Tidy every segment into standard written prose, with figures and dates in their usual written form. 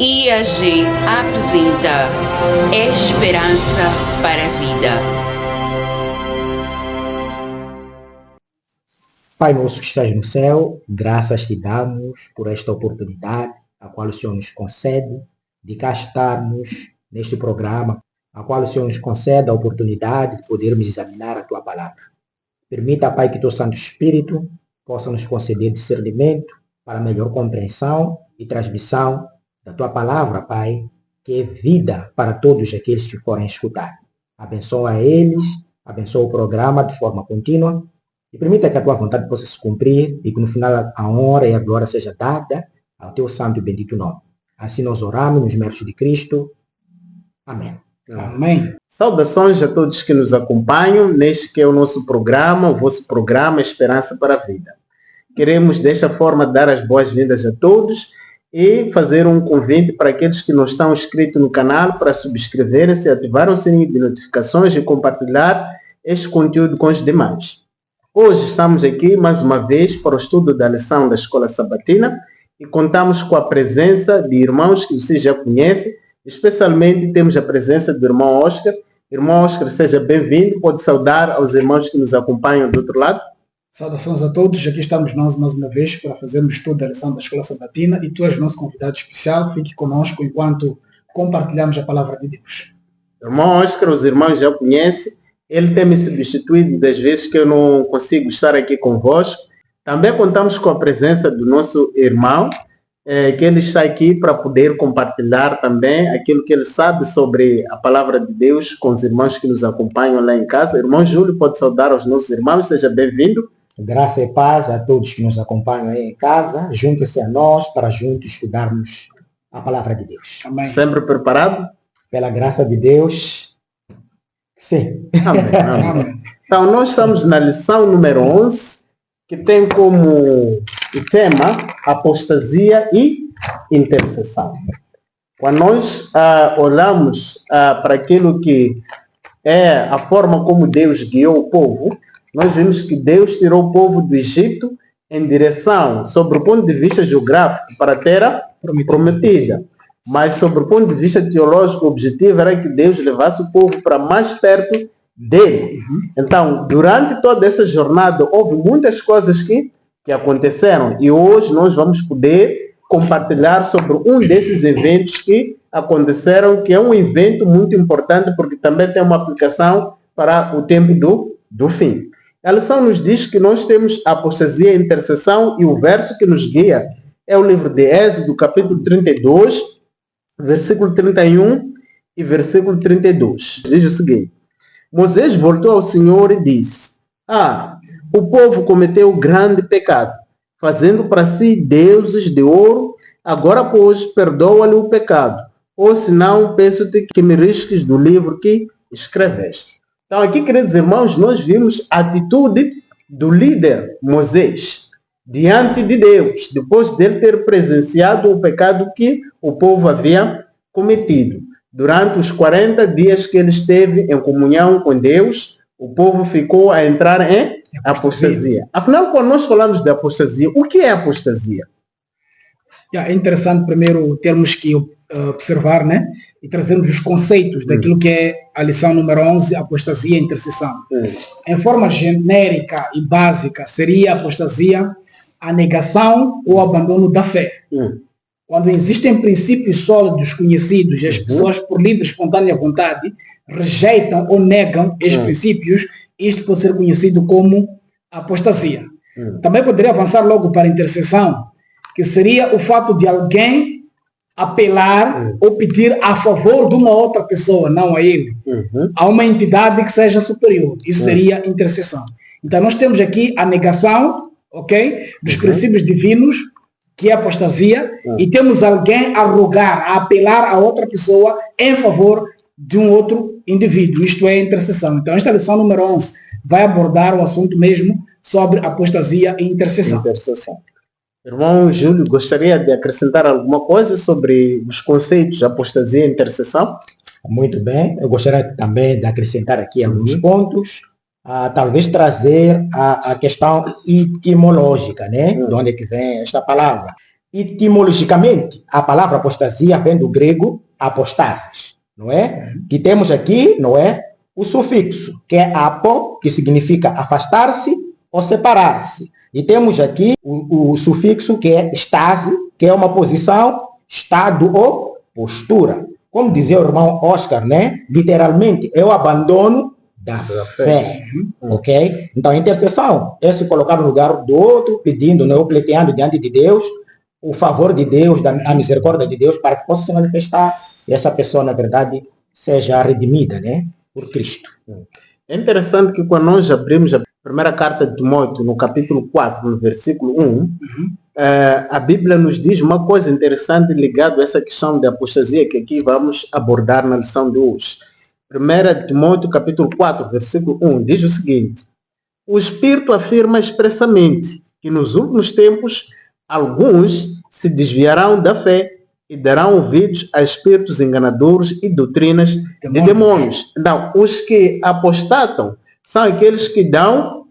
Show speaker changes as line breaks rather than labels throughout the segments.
IAG apresenta Esperança para a Vida.
Pai nosso que estás no céu, graças te damos por esta oportunidade, a qual o Senhor nos concede, de cá estarmos neste programa, a qual o Senhor nos concede a oportunidade de podermos examinar a Tua Palavra. Permita, Pai, que Teu Santo Espírito possa nos conceder discernimento para melhor compreensão e transmissão da Tua Palavra, Pai, que é vida para todos aqueles que forem escutar. Abençoa eles, abençoa o programa de forma contínua e permita que a Tua vontade possa se cumprir e que no final a honra e a glória seja dada ao Teu santo e bendito nome. Assim nós oramos nos méritos de Cristo. Amém.
Amém. Saudações a todos que nos acompanham neste que é o nosso programa, o vosso programa Esperança para a Vida. Queremos desta forma dar as boas-vindas a todos e fazer um convite para aqueles que não estão inscritos no canal para subscreverem-se, ativar o sininho de notificações e compartilhar este conteúdo com os demais. Hoje estamos aqui mais uma vez para o estudo da lição da Escola Sabatina e contamos com a presença de irmãos que vocês já conhecem, especialmente temos a presença do irmão Oscar. Irmão Oscar, seja bem-vindo, pode saudar aos irmãos que nos acompanham do outro lado.
Saudações a todos, aqui estamos nós mais uma vez para fazermos estudo da lição da Escola Sabatina e tu és nosso convidado especial, fique conosco enquanto compartilhamos a palavra de Deus.
Irmão Oscar, os irmãos já conhecem, ele tem me substituído das vezes que eu não consigo estar aqui convosco. Também contamos com a presença do nosso irmão, que ele está aqui para poder compartilhar também aquilo que ele sabe sobre a palavra de Deus com os irmãos que nos acompanham lá em casa. Irmão Júlio, pode saudar aos nossos irmãos, seja bem-vindo.
Graça e paz a todos que nos acompanham aí em casa. Junte-se a nós para juntos estudarmos a palavra de Deus.
Amém. Sempre preparado?
Pela graça de Deus, sim.
Amém. Amém. Então, nós estamos na lição número 11, que tem como o tema apostasia e intercessão. Quando nós olhamos para aquilo que é a forma como Deus guiou o povo, nós vimos que Deus tirou o povo do Egito em direção, sobre o ponto de vista geográfico, para a terra prometida. Mas, sobre o ponto de vista teológico, o objetivo era que Deus levasse o povo para mais perto dele. Então, durante toda essa jornada, houve muitas coisas que aconteceram. E hoje nós vamos poder compartilhar sobre um desses eventos que aconteceram, que é um evento muito importante, porque também tem uma aplicação para o tempo do fim. A lição nos diz que nós temos a apostasia e a intercessão, e o verso que nos guia é o livro de Êxodo, capítulo 32, versículo 31 e versículo 32. Diz o seguinte: Moisés voltou ao Senhor e disse: o povo cometeu grande pecado, fazendo para si deuses de ouro. Agora, pois, perdoa-lhe o pecado, ou senão peço-te que me risques do livro que escreveste. Então, aqui, queridos irmãos, nós vimos a atitude do líder Moisés diante de Deus, depois dele ter presenciado o pecado que o povo havia cometido. Durante os 40 dias que ele esteve em comunhão com Deus, o povo ficou a entrar em apostasia. Afinal, quando nós falamos de apostasia, o que é apostasia?
É interessante primeiro termos que observar, né? E trazermos os conceitos daquilo que é a lição número 11, apostasia e intercessão. Em forma genérica e básica, seria apostasia a negação ou abandono da fé. Quando existem princípios sólidos conhecidos e as pessoas, por livre e espontânea vontade, rejeitam ou negam estes princípios, isto pode ser conhecido como apostasia. Também poderia avançar logo para a intercessão, que seria o fato de alguém apelar ou pedir a favor de uma outra pessoa, não a ele, a uma entidade que seja superior. Isso seria intercessão. Então nós temos aqui a negação, dos princípios divinos, que é apostasia, e temos alguém a rogar, a apelar a outra pessoa em favor de um outro indivíduo. Isto é intercessão. Então, esta lição número 11 vai abordar o assunto mesmo sobre apostasia e intercessão.
Irmão Júlio, gostaria de acrescentar alguma coisa sobre os conceitos de apostasia e intercessão?
Muito bem. Eu gostaria também de acrescentar aqui alguns pontos. Talvez trazer a questão etimológica, né? De onde é que vem esta palavra. etimologicamente, a palavra apostasia vem do grego apostasis, não é? Que temos aqui, não é? O sufixo, que é apo, que significa afastar-se ou separar-se. E temos aqui o sufixo, que é estase, que é uma posição, estado ou postura. Como dizia o irmão Oscar, né? Literalmente, é o abandono da fé. Ok? Então, a intercessão é se colocar no lugar do outro, pedindo, né, ou pleiteando diante de Deus o favor de Deus, a misericórdia de Deus, para que possa se manifestar e essa pessoa, na verdade, seja redimida, né, por Cristo.
É interessante que quando nós abrimos a primeira carta de Timóteo, no capítulo 4, no versículo 1, a Bíblia nos diz uma coisa interessante ligada a essa questão de apostasia que aqui vamos abordar na lição de hoje. 1 Timóteo, capítulo 4, versículo 1, diz o seguinte: o Espírito afirma expressamente que nos últimos tempos alguns se desviarão da fé e darão ouvidos a espíritos enganadores e doutrinas de demônios. Então, os que apostatam são aqueles que dão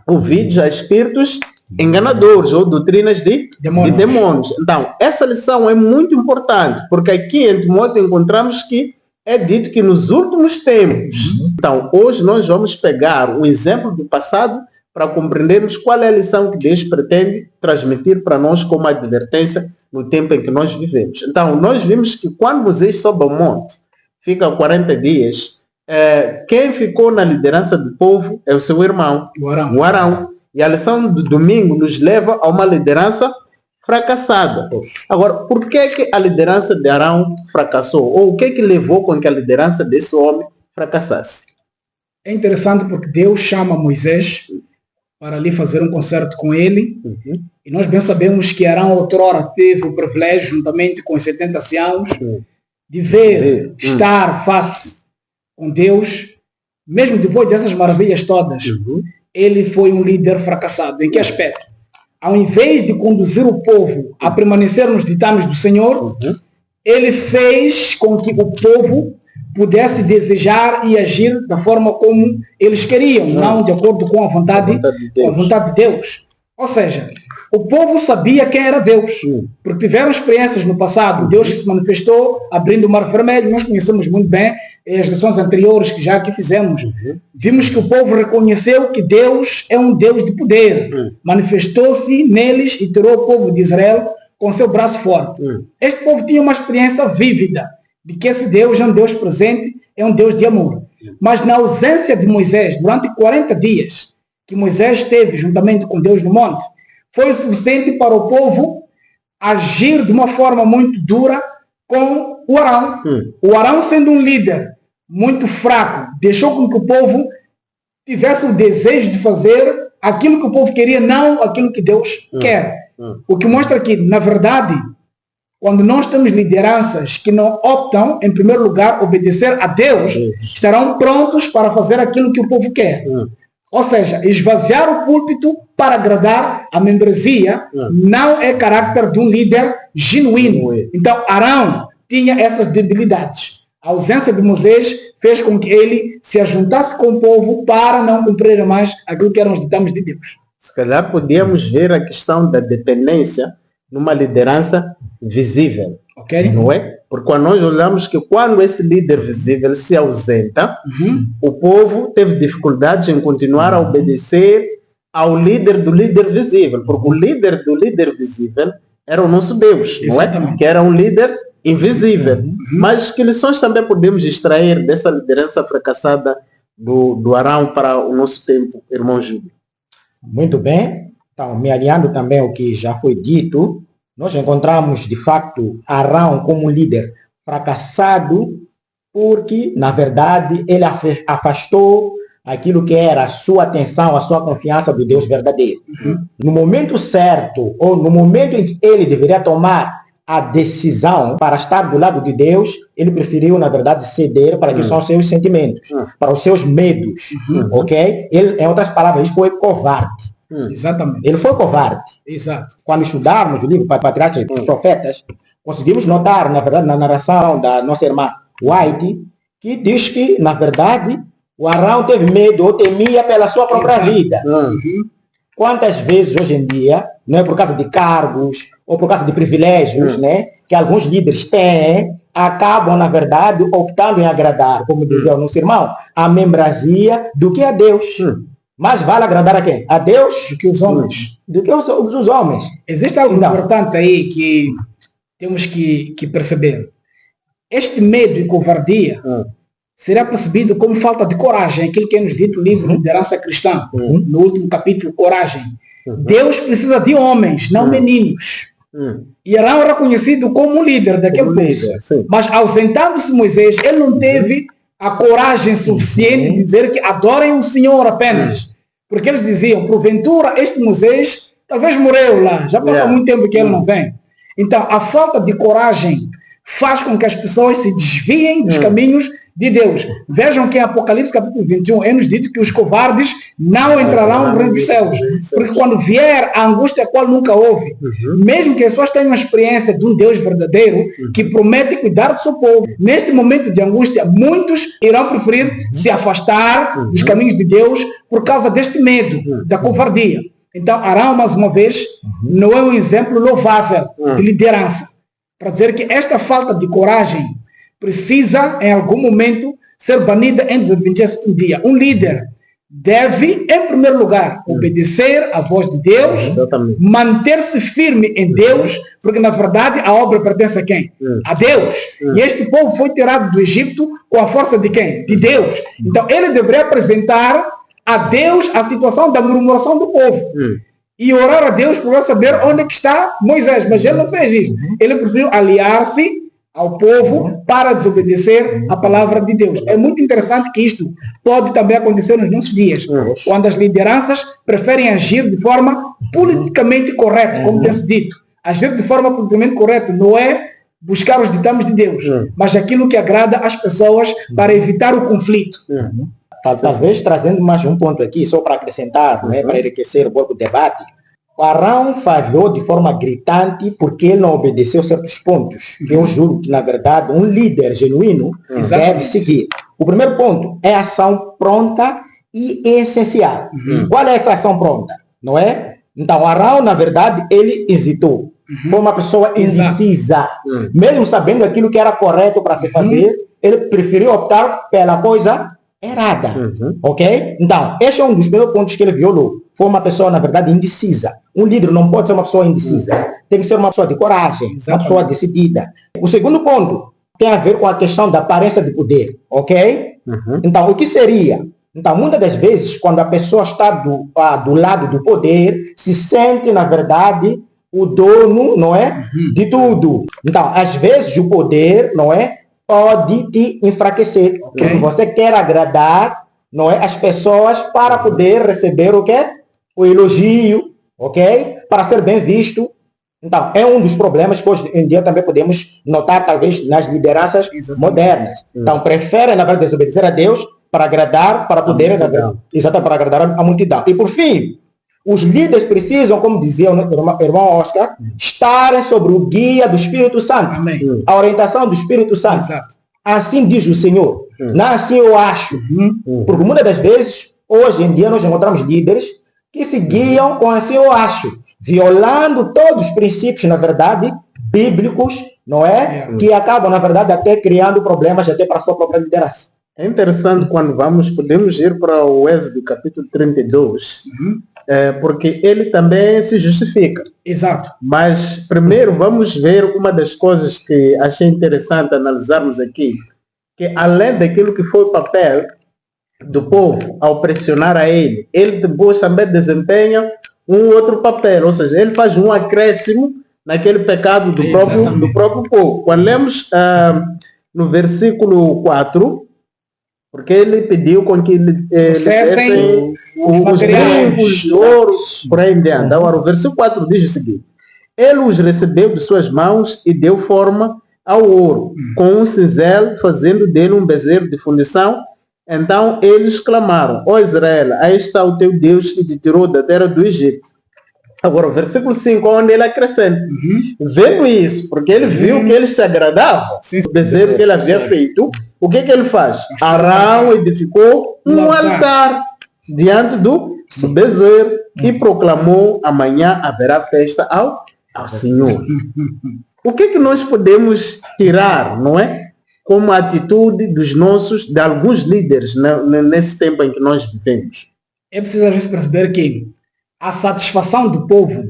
ouvidos a espíritos enganadores ou doutrinas de demônios. Então, essa lição é muito importante, porque aqui em Timóteo encontramos que é dito que nos últimos tempos. Então, hoje nós vamos pegar o exemplo do passado para compreendermos qual é a lição que Deus pretende transmitir para nós como advertência no tempo em que nós vivemos. Então, nós vimos que quando Moisés sobe ao monte, fica 40 dias, quem ficou na liderança do povo é o seu irmão, o Arão. E a lição do domingo nos leva a uma liderança fracassada. Agora, por que a liderança de Arão fracassou? Ou o que levou com que a liderança desse homem fracassasse?
É interessante porque Deus chama Moisés para ali fazer um concerto com ele. E nós bem sabemos que Arão outrora teve o privilégio, juntamente com os 70 anciãos, de ver, estar face com Deus. Mesmo depois dessas maravilhas todas, ele foi um líder fracassado. Em que aspecto? Ao invés de conduzir o povo a permanecer nos ditames do Senhor, ele fez com que o povo pudesse desejar e agir da forma como eles queriam, não de acordo com a vontade de Deus. Ou seja, o povo sabia quem era Deus, porque tiveram experiências no passado. Deus se manifestou abrindo o Mar Vermelho. Nós conhecemos muito bem as lições anteriores que já aqui fizemos. Vimos que o povo reconheceu que Deus é um Deus de poder. Manifestou-se neles e tirou o povo de Israel com seu braço forte. Este povo tinha uma experiência vívida de que esse Deus é um Deus presente, é um Deus de amor. Mas na ausência de Moisés, durante 40 dias que Moisés esteve juntamente com Deus no monte, foi o suficiente para o povo agir de uma forma muito dura com o Arão. O Arão, sendo um líder muito fraco, deixou com que o povo tivesse o desejo de fazer aquilo que o povo queria, não aquilo que Deus quer. O que mostra que, na verdade, quando nós temos lideranças que não optam, em primeiro lugar, obedecer a Deus, estarão prontos para fazer aquilo que o povo quer. Ou seja, esvaziar o púlpito para agradar a membresia não é caráter de um líder genuíno. Então, Arão tinha essas debilidades. A ausência de Moisés fez com que ele se ajuntasse com o povo para não cumprir mais aquilo que eram os ditames de Deus.
Se calhar podíamos ver a questão da dependência numa liderança visível, não é? Porque quando nós olhamos que quando esse líder visível se ausenta, o povo teve dificuldades em continuar a obedecer ao líder do líder visível, porque o líder do líder visível era o nosso Deus, não é? Que era um líder invisível. Mas que lições também podemos extrair dessa liderança fracassada do Arão para o nosso tempo, irmão Júlio?
Muito bem. Então, me alinhando também ao que já foi dito, nós encontramos, de facto, Arão como um líder fracassado, porque, na verdade, ele afastou aquilo que era a sua atenção, a sua confiança do Deus verdadeiro. No momento certo, ou no momento em que ele deveria tomar a decisão para estar do lado de Deus, ele preferiu, na verdade, ceder para que são os seus sentimentos, para os seus medos, ok? Ele, em outras palavras, ele foi covarde.
Exatamente.
Ele foi covarde.
Exato.
Quando estudarmos o livro Patriarcas e Profetas, conseguimos notar, na verdade, na narração da nossa irmã White, que diz que, na verdade, o Arão teve medo ou temia pela sua própria vida. Quantas vezes hoje em dia, não é por causa de cargos, ou por causa de privilégios, né, que alguns líderes têm, acabam, na verdade, optando em agradar, como dizia o nosso irmão, a membrazia do que a Deus. Mais vale agradar a quem? A Deus
Do que os homens.
do que os homens.
Existe algo
Então,
importante aí que temos que perceber. Este medo e covardia será percebido como falta de coragem, aquilo que é nos dito no livro Liderança Cristã, no último capítulo, Coragem. Deus precisa de homens, não meninos. E Arão era reconhecido como um líder daquele povo. Mas ausentando-se Moisés, ele não teve a coragem suficiente de dizer que adorem o Senhor apenas. Porque eles diziam, porventura, este Moisés talvez morreu lá, já passou muito tempo que ele não vem. Então, a falta de coragem faz com que as pessoas se desviem dos caminhos de Deus. Vejam que em Apocalipse capítulo 21 é nos dito que os covardes não entrarão no reino dos céus. Porque quando vier a angústia a qual nunca houve, mesmo que as pessoas tenham a experiência de um Deus verdadeiro que promete cuidar do seu povo, neste momento de angústia, muitos irão preferir se afastar dos caminhos de Deus por causa deste medo, da covardia. Então, Arão, mais uma vez, não é um exemplo louvável de liderança. Para dizer que esta falta de coragem precisa, em algum momento, ser banida em desobediência do dia. Um líder deve, em primeiro lugar, obedecer à voz de Deus, manter-se firme em Deus, porque, na verdade, a obra pertence a quem? A Deus. E este povo foi tirado do Egito com a força de quem? De Deus. Então, ele deveria apresentar a Deus a situação da murmuração do povo. E orar a Deus para saber onde é que está Moisés. Mas ele não fez isso. Ele preferiu aliar-se ao povo para desobedecer a palavra de Deus. É muito interessante que isto pode também acontecer nos nossos dias, quando as lideranças preferem agir de forma politicamente correta, como tem-se dito. Agir de forma politicamente correta não é buscar os ditames de Deus, mas aquilo que agrada às pessoas para evitar o conflito.
Talvez trazendo mais um ponto aqui, só para acrescentar, né, para enriquecer o próprio debate. O Arão falhou de forma gritante porque ele não obedeceu certos pontos, que eu juro que, na verdade, um líder genuíno deve seguir. O primeiro ponto é a ação pronta e essencial. Qual é essa ação pronta? Não é? Então, Arão, na verdade, ele hesitou. Foi uma pessoa indecisa. Mesmo sabendo aquilo que era correto para se fazer, ele preferiu optar pela coisa errada. Ok? Então, este é um dos primeiros pontos que ele violou. Foi uma pessoa, na verdade, indecisa. Um líder não pode ser uma pessoa indecisa. Tem que ser uma pessoa de coragem, uma pessoa decidida. O segundo ponto tem a ver com a questão da aparência de poder. Ok? Então, o que seria? Então, muitas das vezes, quando a pessoa está do lado do poder, se sente, na verdade, o dono, não é? De tudo. Então, às vezes, o poder, não é? Pode te enfraquecer. Porque você quer agradar, não é, as pessoas para poder receber o quê? O elogio, ok? Para ser bem visto. Então, é um dos problemas que hoje em dia também podemos notar, talvez, nas lideranças modernas. Então, preferem, na verdade, desobedecer a Deus para agradar, para poder agradar, exatamente, para agradar a multidão. E, por fim, os líderes precisam, como dizia o irmão Oscar, estarem sobre o guia do Espírito Santo. A orientação do Espírito Santo. Assim diz o Senhor. Não assim eu acho. Porque muitas das vezes, hoje em dia, nós encontramos líderes que se guiam com assim eu acho, violando todos os princípios, na verdade, bíblicos, não é? Que acabam, na verdade, até criando problemas até para a sua própria liderança.
É interessante quando podemos ir para o Êxodo capítulo 32, porque ele também se justifica.
Exato.
Mas primeiro vamos ver uma das coisas que achei interessante analisarmos aqui, que além daquilo que foi o papel do povo ao pressionar a ele depois também desempenha um outro papel, ou seja, ele faz um acréscimo naquele pecado do próprio povo. Quando lemos no versículo 4, porque ele pediu com que ele dessem os brincos, ouros, por aí em diante. Agora, o versículo 4 diz o seguinte: ele os recebeu de suas mãos e deu forma ao ouro, com um cinzel, fazendo dele um bezerro de fundição. Então eles clamaram: ó Israel, aí está o teu Deus que te tirou da terra do Egito. Agora, o versículo 5, onde ele acrescenta, vendo isso, porque ele viu que eles se agradavam, o bezerro que ele havia feito, o que ele faz? Arão edificou um altar diante do bezerro e proclamou: amanhã haverá festa ao ao Senhor. O que nós podemos tirar, não é? Como atitude de alguns líderes nesse tempo em que nós vivemos?
É preciso às vezes perceber que a satisfação do povo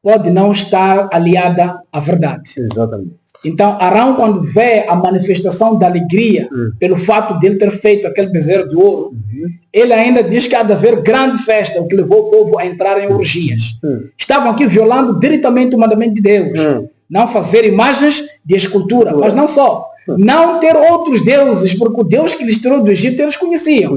pode não estar aliada à verdade.
Exatamente.
Então, Arão, quando vê a manifestação da alegria pelo fato de ele ter feito aquele bezerro de ouro, ele ainda diz que há de haver grande festa, o que levou o povo a entrar em orgias. Estavam aqui violando diretamente o mandamento de Deus. Não fazer imagens de escultura, mas não só. Não ter outros deuses, porque o Deus que lhes tirou do Egito eles conheciam.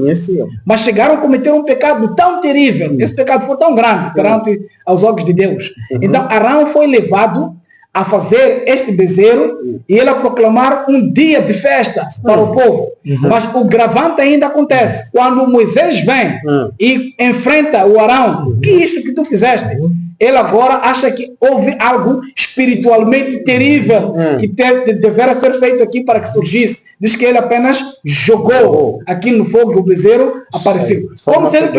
Mas chegaram a cometer um pecado tão terrível, esse pecado foi tão grande perante aos olhos de Deus. Então Arão foi levado a fazer este bezerro e ele a proclamar um dia de festa para o povo. Mas o gravante ainda acontece. Quando Moisés vem e enfrenta o Arão, que é isto que tu fizeste? Ele agora acha que houve algo espiritualmente terrível que deveria ser feito aqui para que surgisse. Diz que ele apenas jogou aquilo no fogo e o bezerro apareceu. Como se ele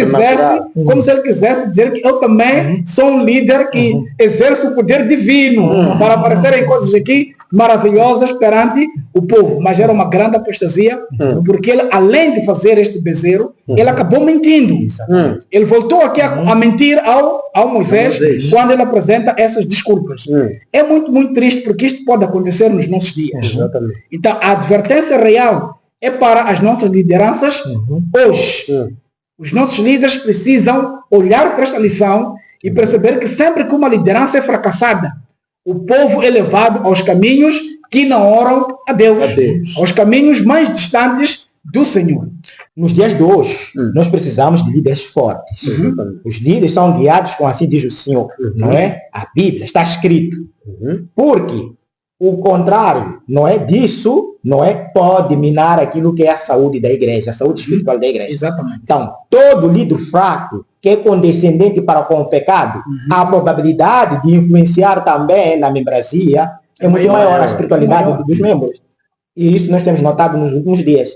quisesse dizer que eu também sou um líder que exerce o poder divino para aparecerem coisas aqui maravilhosas perante o povo. Mas era uma grande apostasia, porque ele, além de fazer este bezerro, ele acabou mentindo. Ele voltou aqui a mentir ao Moisés quando ele apresenta essas desculpas. É muito, muito triste, porque isto pode acontecer nos nossos dias.
Exatamente.
Então, a advertência real é para as nossas lideranças hoje. Os nossos líderes precisam olhar para esta lição e perceber que sempre que uma liderança é fracassada, o povo é levado aos caminhos que não oram a Deus, aos caminhos mais distantes do Senhor.
Nos dias de hoje, nós precisamos de líderes fortes. Os líderes são guiados com assim diz o Senhor, não é? A Bíblia está escrito. Porque o contrário, não é disso, não é? Pode minar aquilo que é a saúde da igreja, a saúde espiritual da igreja.
Exatamente.
Então, todo líder fraco que é condescendente para com o pecado, a probabilidade de influenciar também na membresia é muito maior a espiritualidade dos membros. E isso nós temos notado nos últimos dias.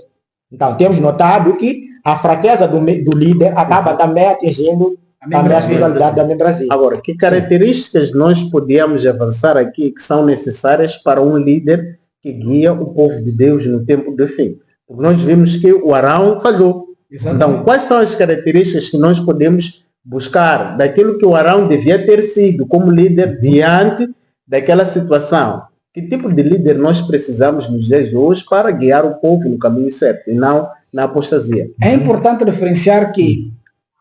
Então, temos notado que a fraqueza do líder acaba também atingindo também a espiritualidade da membresia.
Agora, que características nós podíamos avançar aqui que são necessárias para um líder que guia o povo de Deus no tempo do fim? Porque nós vimos que o Arão falhou. Então, quais são as características que nós podemos buscar daquilo que o Arão devia ter sido como líder diante daquela situação? Que tipo de líder nós precisamos nos dias de hoje para guiar o povo no caminho certo e não na apostasia?
É importante referenciar que,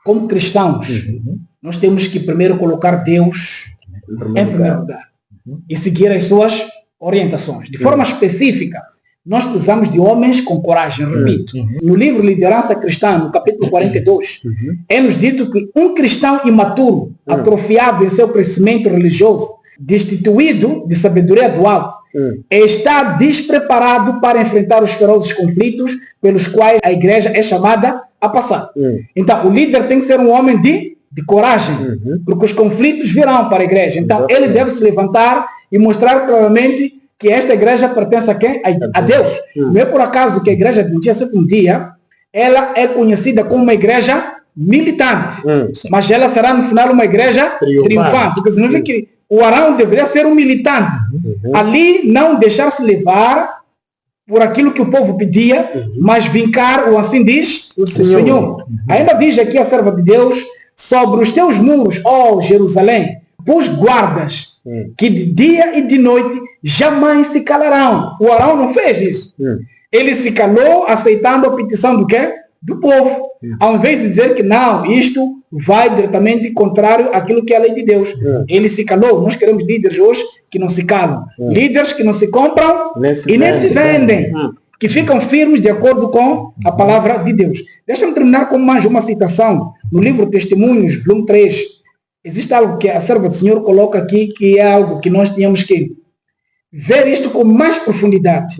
como cristãos, nós temos que primeiro colocar Deus em primeiro lugar e seguir as suas orientações. De forma específica, nós precisamos de homens com coragem, repito. No livro Liderança Cristã, no capítulo 42, é-nos dito que um cristão imaturo, atrofiado em seu crescimento religioso, destituído de sabedoria do alto, está despreparado para enfrentar os ferozes conflitos pelos quais a igreja é chamada a passar. Então, o líder tem que ser um homem de coragem, porque os conflitos virão para a igreja. Então, ele deve se levantar e mostrar claramente que esta igreja pertence a quem? A Deus. Não é por acaso que a igreja do dia sétimo dia, ela é conhecida como uma igreja militante, mas ela será no final uma igreja triunfante, porque significa que o Arão deveria ser um militante, ali não deixar-se levar por aquilo que o povo pedia, mas vincar, ou assim diz o Senhor. Ainda diz aqui a serva de Deus, sobre os teus muros, ó Jerusalém, pus guardas, que de dia e de noite jamais se calarão. O Arão não fez isso. Ele se calou aceitando a petição do quê? Do povo. Ao invés de dizer que não, isto vai diretamente contrário àquilo que é a lei de Deus. Ele se calou. Nós queremos líderes hoje que não se calam. Líderes que não se compram nem se vendem. Que ficam firmes de acordo com a palavra de Deus. Deixa-me terminar com mais uma citação. No livro Testemunhos, volume 3, existe algo que a serva do Senhor coloca aqui, que é algo que nós tínhamos que ver isto com mais profundidade.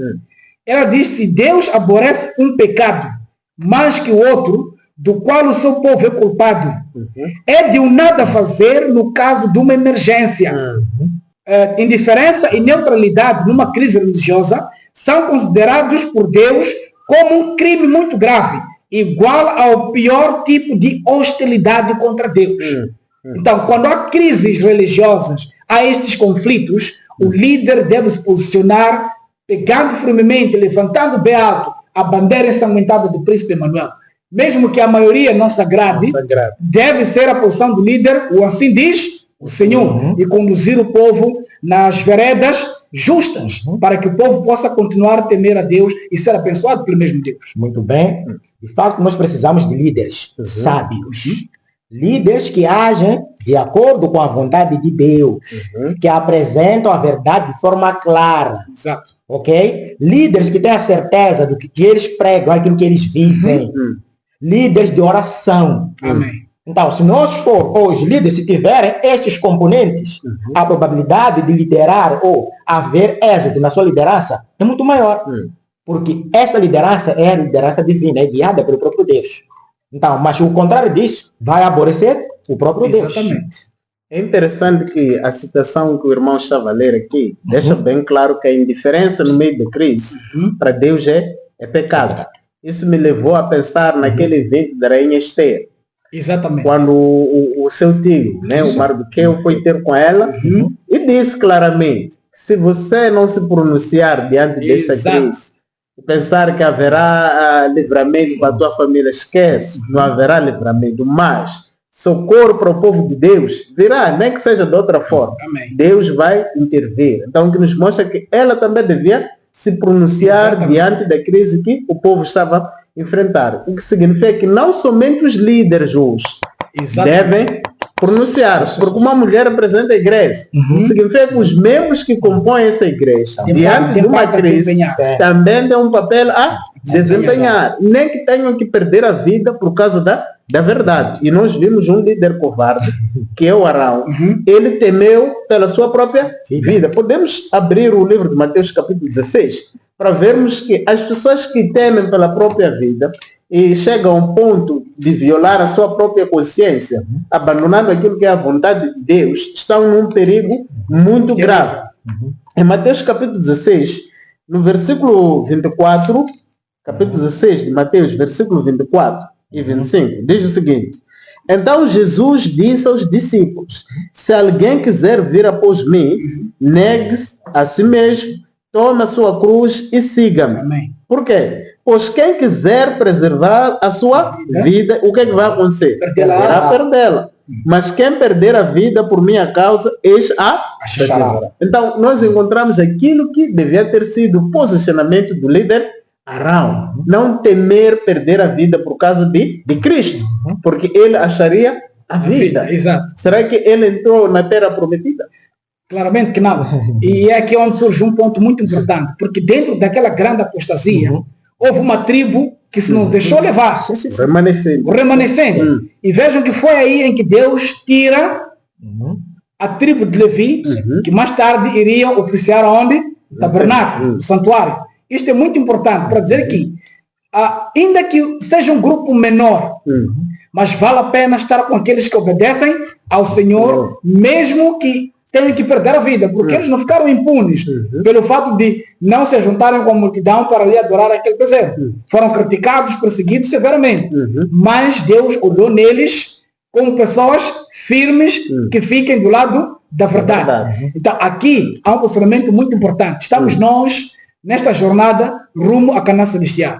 Ela diz: se Deus aborrece um pecado mais que o outro, do qual o seu povo é culpado, é de um nada fazer no caso de uma emergência. Indiferença e neutralidade numa crise religiosa são considerados por Deus como um crime muito grave, igual ao pior tipo de hostilidade contra Deus. Então, quando há crises religiosas, há estes conflitos, o líder deve se posicionar, pegando firmemente, levantando bem alto a bandeira ensanguentada do príncipe Emanuel. Mesmo que a maioria não se agrade, deve ser a posição do líder, o assim diz o Senhor, e conduzir o povo nas veredas justas, para que o povo possa continuar a temer a Deus e ser abençoado pelo mesmo Deus.
Muito bem. De fato, nós precisamos de líderes sábios. Líderes que agem de acordo com a vontade de Deus, que apresentam a verdade de forma clara.
Exato.
Ok? Líderes que têm a certeza do que eles pregam, aquilo que eles vivem. Líderes de oração.
Amém.
Então, se nós for hoje líderes, se tiverem estes componentes, a probabilidade de liderar ou haver êxito na sua liderança é muito maior. Porque esta liderança é a liderança divina, é guiada pelo próprio Deus. Então, mas o contrário disso vai aborrecer o próprio Deus.
Exatamente.
É interessante que a citação que o irmão estava a ler aqui deixa bem claro que a indiferença no meio de Cristo para Deus é pecado. Isso me levou a pensar naquele evento da rainha Esther.
Exatamente.
Quando o seu tio, né, o Mardoqueu, foi ter com ela e disse claramente, se você não se pronunciar diante desta crise, e pensar que haverá livramento para a tua família, esquece, não haverá livramento, mas socorro para o povo de Deus virá, nem que seja de outra forma.
Amém.
Deus vai intervir. Então, o que nos mostra que ela também devia se pronunciar diante da crise que o povo estava a enfrentar. O que significa que não somente os líderes hoje devem pronunciar, porque uma mulher representa a igreja. Significa que os membros que compõem essa igreja, diante de uma crise, também têm um papel a desempenhar. Nem que tenham que perder a vida por causa da verdade. E nós vimos um líder covarde, que é o Arão. Ele temeu pela sua própria vida. Podemos abrir o livro de Mateus capítulo 16 para vermos que as pessoas que temem pela própria vida e chegam a um ponto de violar a sua própria consciência, abandonando aquilo que é a vontade de Deus, estão num perigo muito grave. Em Mateus capítulo 16, no versículo 24, capítulo 16 de Mateus, versículo 24 e 25, diz o seguinte: então Jesus disse aos discípulos, se alguém quiser vir após mim, negue-se a si mesmo, tome a sua cruz e siga-me. Por quê? Pois quem quiser preservar a sua vida, o que é que vai acontecer? Irá perdê-la. Mas quem perder a vida por minha causa, eis a preservará. Então, nós encontramos aquilo que devia ter sido o posicionamento do líder Arão. Não temer perder a vida por causa de Cristo. Porque ele acharia a vida.
Exato.
Será que ele entrou na terra prometida?
Claramente que não. E é aqui onde surge um ponto muito importante, porque dentro daquela grande apostasia, houve uma tribo que se nos deixou levar. O remanescente. E vejam que foi aí em que Deus tira a tribo de Levi, que mais tarde iria oficiar onde? Tabernáculo, o santuário. Isto é muito importante para dizer que, ainda que seja um grupo menor, mas vale a pena estar com aqueles que obedecem ao Senhor, mesmo que tenham que perder a vida, porque eles não ficaram impunes pelo fato de não se juntarem com a multidão para ali adorar aquele bezerro. Foram criticados, perseguidos severamente. Mas Deus olhou neles como pessoas firmes que fiquem do lado da verdade. Então aqui há um posicionamento muito importante. Estamos nós nesta jornada rumo a Canaã Celestial.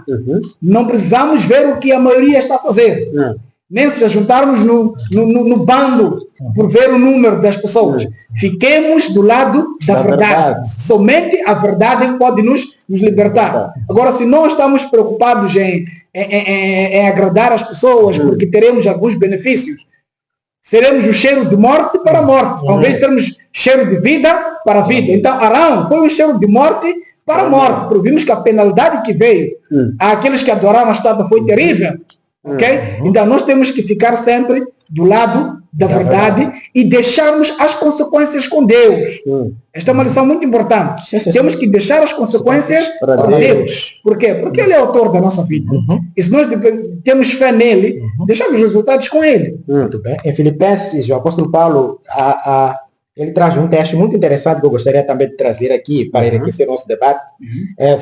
Não precisamos ver o que a maioria está a fazer. Nem se juntarmos no bando por ver o número das pessoas. Fiquemos do lado da verdade. Somente a verdade pode nos libertar. Agora, se não estamos preocupados em agradar as pessoas, porque teremos alguns benefícios, seremos o cheiro de morte para a morte, ao invés de sermos cheiro de vida para a vida. Então, Arão foi um cheiro de morte para a morte, porque vimos que a penalidade que veio àqueles que adoraram a estátua foi terrível. Okay? Então nós temos que ficar sempre do lado da verdade e deixarmos as consequências com Deus. Esta é uma lição muito importante. Temos que deixar as consequências com Deus. Por quê? Porque Ele é o autor da nossa vida. E se nós temos fé nele, deixamos os resultados com Ele.
Muito bem. Em Filipenses, o apóstolo Paulo ele traz um texto muito interessante que eu gostaria também de trazer aqui para enriquecer o nosso debate.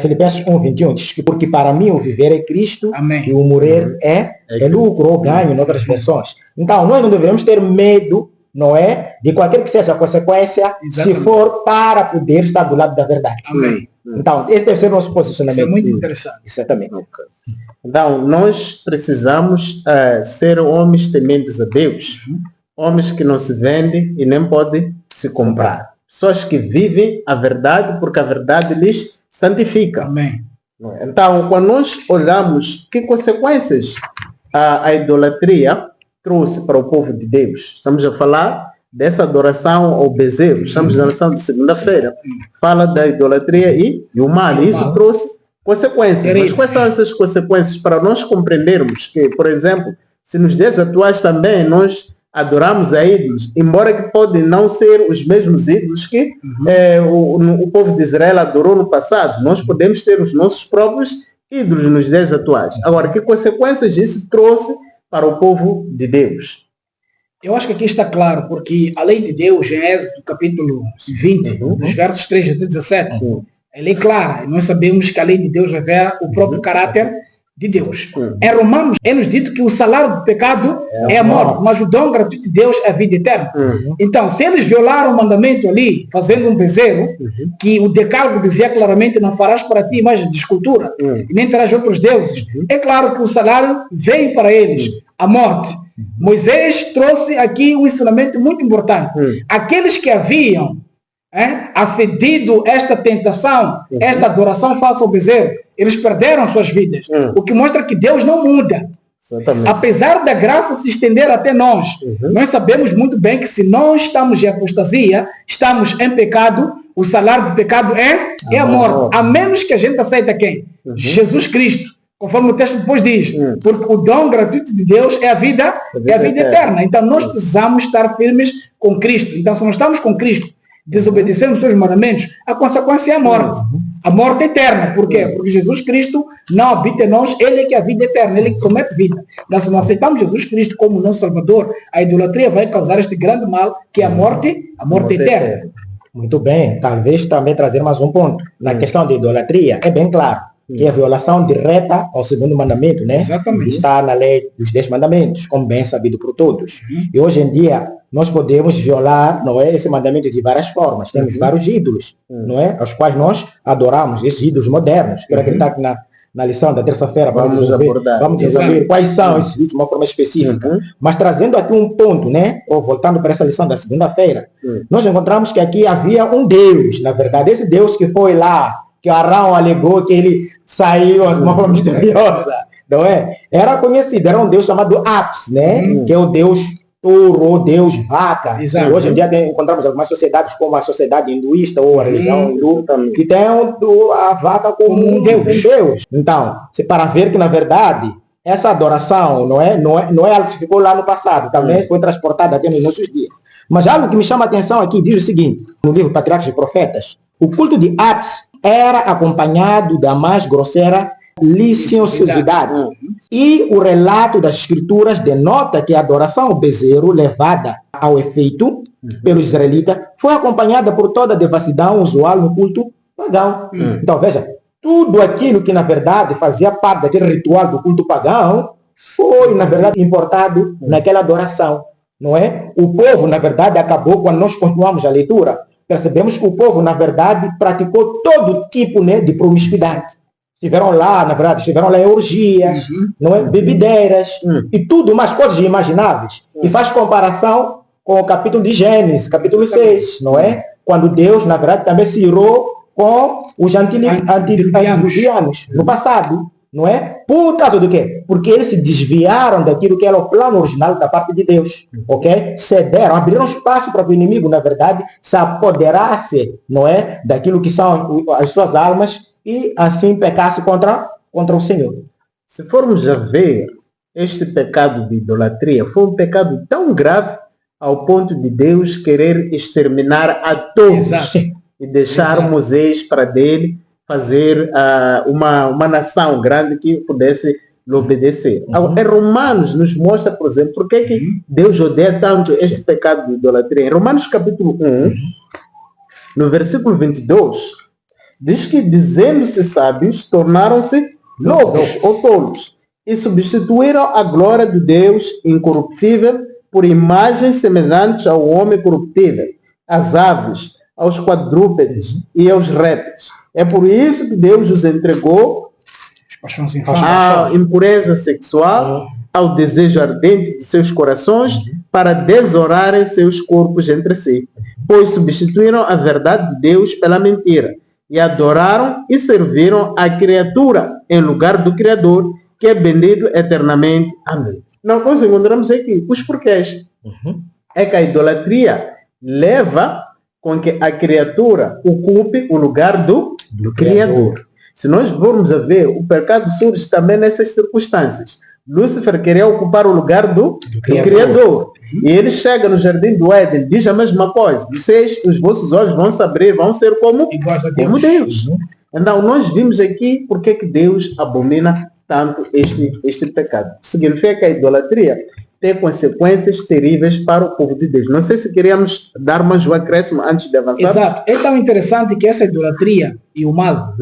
Filipenses 1:21 diz que porque para mim o viver é Cristo. Amém. E o morrer é lucro ou ganho, em outras versões. Então, nós não devemos ter medo não é? De qualquer que seja a consequência, se for para poder estar do lado da verdade.
Amém.
Então, esse deve ser o nosso posicionamento.
Isso é muito interessante.
Exatamente.
Okay. Então, nós precisamos ser homens tementes a Deus. Homens que não se vendem e nem podem se comprar. Pessoas que vivem a verdade porque a verdade lhes santifica.
Amém.
Então, quando nós olhamos que consequências a idolatria trouxe para o povo de Deus, estamos a falar dessa adoração ao bezerro, estamos na lição de segunda-feira, fala da idolatria e o mal, isso trouxe consequências. Mas quais são essas consequências para nós compreendermos que, por exemplo, se nos dias atuais também nós adoramos a ídolos, embora que podem não ser os mesmos ídolos que o povo de Israel adorou no passado, nós podemos ter os nossos próprios ídolos nos dias atuais. Agora, que consequências isso trouxe para o povo de Deus?
Eu acho que aqui está claro, porque a lei de Deus, em Êxodo capítulo 20, dos versos 3 até 17, ela é clara. Nós sabemos que a lei de Deus revela o próprio caráter de Deus. Em Romanos é nos dito que o salário do pecado é a morte, mas o dom gratuito de Deus é a vida eterna. Então, se eles violaram o mandamento ali, fazendo um bezerro, que o decálogo dizia claramente: não farás para ti imagem de escultura, e nem terás outros deuses, é claro que o salário veio para eles, a morte. Moisés trouxe aqui um ensinamento muito importante. Aqueles que haviam acedido esta tentação, esta adoração falsa ao bezerro, eles perderam suas vidas. O que mostra que Deus não muda. Exatamente. Apesar da graça se estender até nós, nós sabemos muito bem que se nós estamos em apostasia, estamos em pecado, o salário do pecado é a morte. A menos que a gente aceita quem? Jesus Cristo. Conforme o texto depois diz, porque o dom gratuito de Deus é a vida eterna. Então nós precisamos estar firmes com Cristo. Então se nós estamos com Cristo, desobedecendo os seus mandamentos, a consequência é a morte. A morte eterna. Por quê? Porque Jesus Cristo não habita em nós, Ele é que é a vida eterna, Ele que promete vida. Então, se não aceitamos Jesus Cristo como nosso Salvador, a idolatria vai causar este grande mal, que é a morte eterna.
Muito bem. Talvez também trazer mais um ponto. Na questão da idolatria, é bem claro que é a violação direta ao segundo mandamento, né?
Exatamente.
Está na lei dos 10 mandamentos, como bem sabido por todos. E hoje em dia, nós podemos violar, não é, esse mandamento de várias formas. Temos vários ídolos, não é, aos quais nós adoramos, esses ídolos modernos. Quero acreditar que na lição da terça-feira vamos desenvolver quais são esses ídolos de uma forma específica. Mas trazendo aqui um ponto, né, ou voltando para essa lição da segunda-feira, nós encontramos que aqui havia um Deus, na verdade, esse Deus que foi lá, que Arão alegou que ele saiu de uma forma misteriosa, não é? Era conhecido, era um Deus chamado Apis, né? Que é o Deus touro, o Deus vaca.
Exato.
Hoje em dia encontramos algumas sociedades, como a sociedade hinduísta ou a religião hindu, que tem a vaca como um Deus. Então, para ver que, na verdade, essa adoração não é algo que ficou lá no passado, também foi transportada até nos nossos dias. Mas algo que me chama a atenção aqui diz o seguinte, no livro Patriarcas e Profetas: o culto de Apis era acompanhado da mais grosseira licenciosidade. E o relato das escrituras denota que a adoração ao bezerro levada ao efeito pelos israelitas foi acompanhada por toda a devassidão usual no culto pagão. Então, veja, tudo aquilo que, na verdade, fazia parte daquele ritual do culto pagão foi, na verdade, importado naquela adoração, não é? O povo, na verdade, acabou, quando nós continuamos a leitura, percebemos que o povo, na verdade, praticou todo tipo, né, de promiscuidade. Estiveram lá, na verdade, em orgias, não é? Bebideiras, e tudo, mais coisas imagináveis. E faz comparação com o capítulo de Gênesis, capítulo 6, não é? Quando Deus, na verdade, também se irou com os antediluvianos no passado, não é? Por causa do quê? Porque eles se desviaram daquilo que era o plano original da parte de Deus, ok? Cederam, abriram espaço para que o inimigo, na verdade, se apoderasse, não é? Daquilo que são as suas almas e assim pecasse contra o Senhor.
Se formos a ver, este pecado de idolatria foi um pecado tão grave ao ponto de Deus querer exterminar a todos.
Exato.
E deixar Moisés para dele fazer uma nação grande que pudesse lhe obedecer. Em Romanos nos mostra, por exemplo, por que Deus odeia tanto esse pecado de idolatria. Em Romanos capítulo 1, no versículo 22, diz que, dizendo-se sábios, tornaram-se loucos ou tolos e substituíram a glória do Deus incorruptível por imagens semelhantes ao homem corruptível, às aves, aos quadrúpedes e aos répteis. É por isso que Deus os entregou à impureza sexual, ao desejo ardente de seus corações, para desorarem seus corpos entre si, pois substituíram a verdade de Deus pela mentira, e adoraram e serviram a criatura em lugar do Criador, que é bendito eternamente. Amém. Não, nós encontramos aqui os porquês. É que a idolatria leva com que a criatura ocupe o lugar do Criador. Se nós formos a ver, o pecado surge também nessas circunstâncias. Lúcifer queria ocupar o lugar do Criador. E ele chega no jardim do Éden, diz a mesma coisa. Vocês, os vossos olhos vão se abrir, vão ser como Deus. Então, nós vimos aqui porque que Deus abomina tanto este pecado. Significa que a idolatria tem consequências terríveis para o povo de Deus. Não sei se queríamos dar mais um acréscimo antes de avançar.
Exato. É tão interessante que essa idolatria e o mal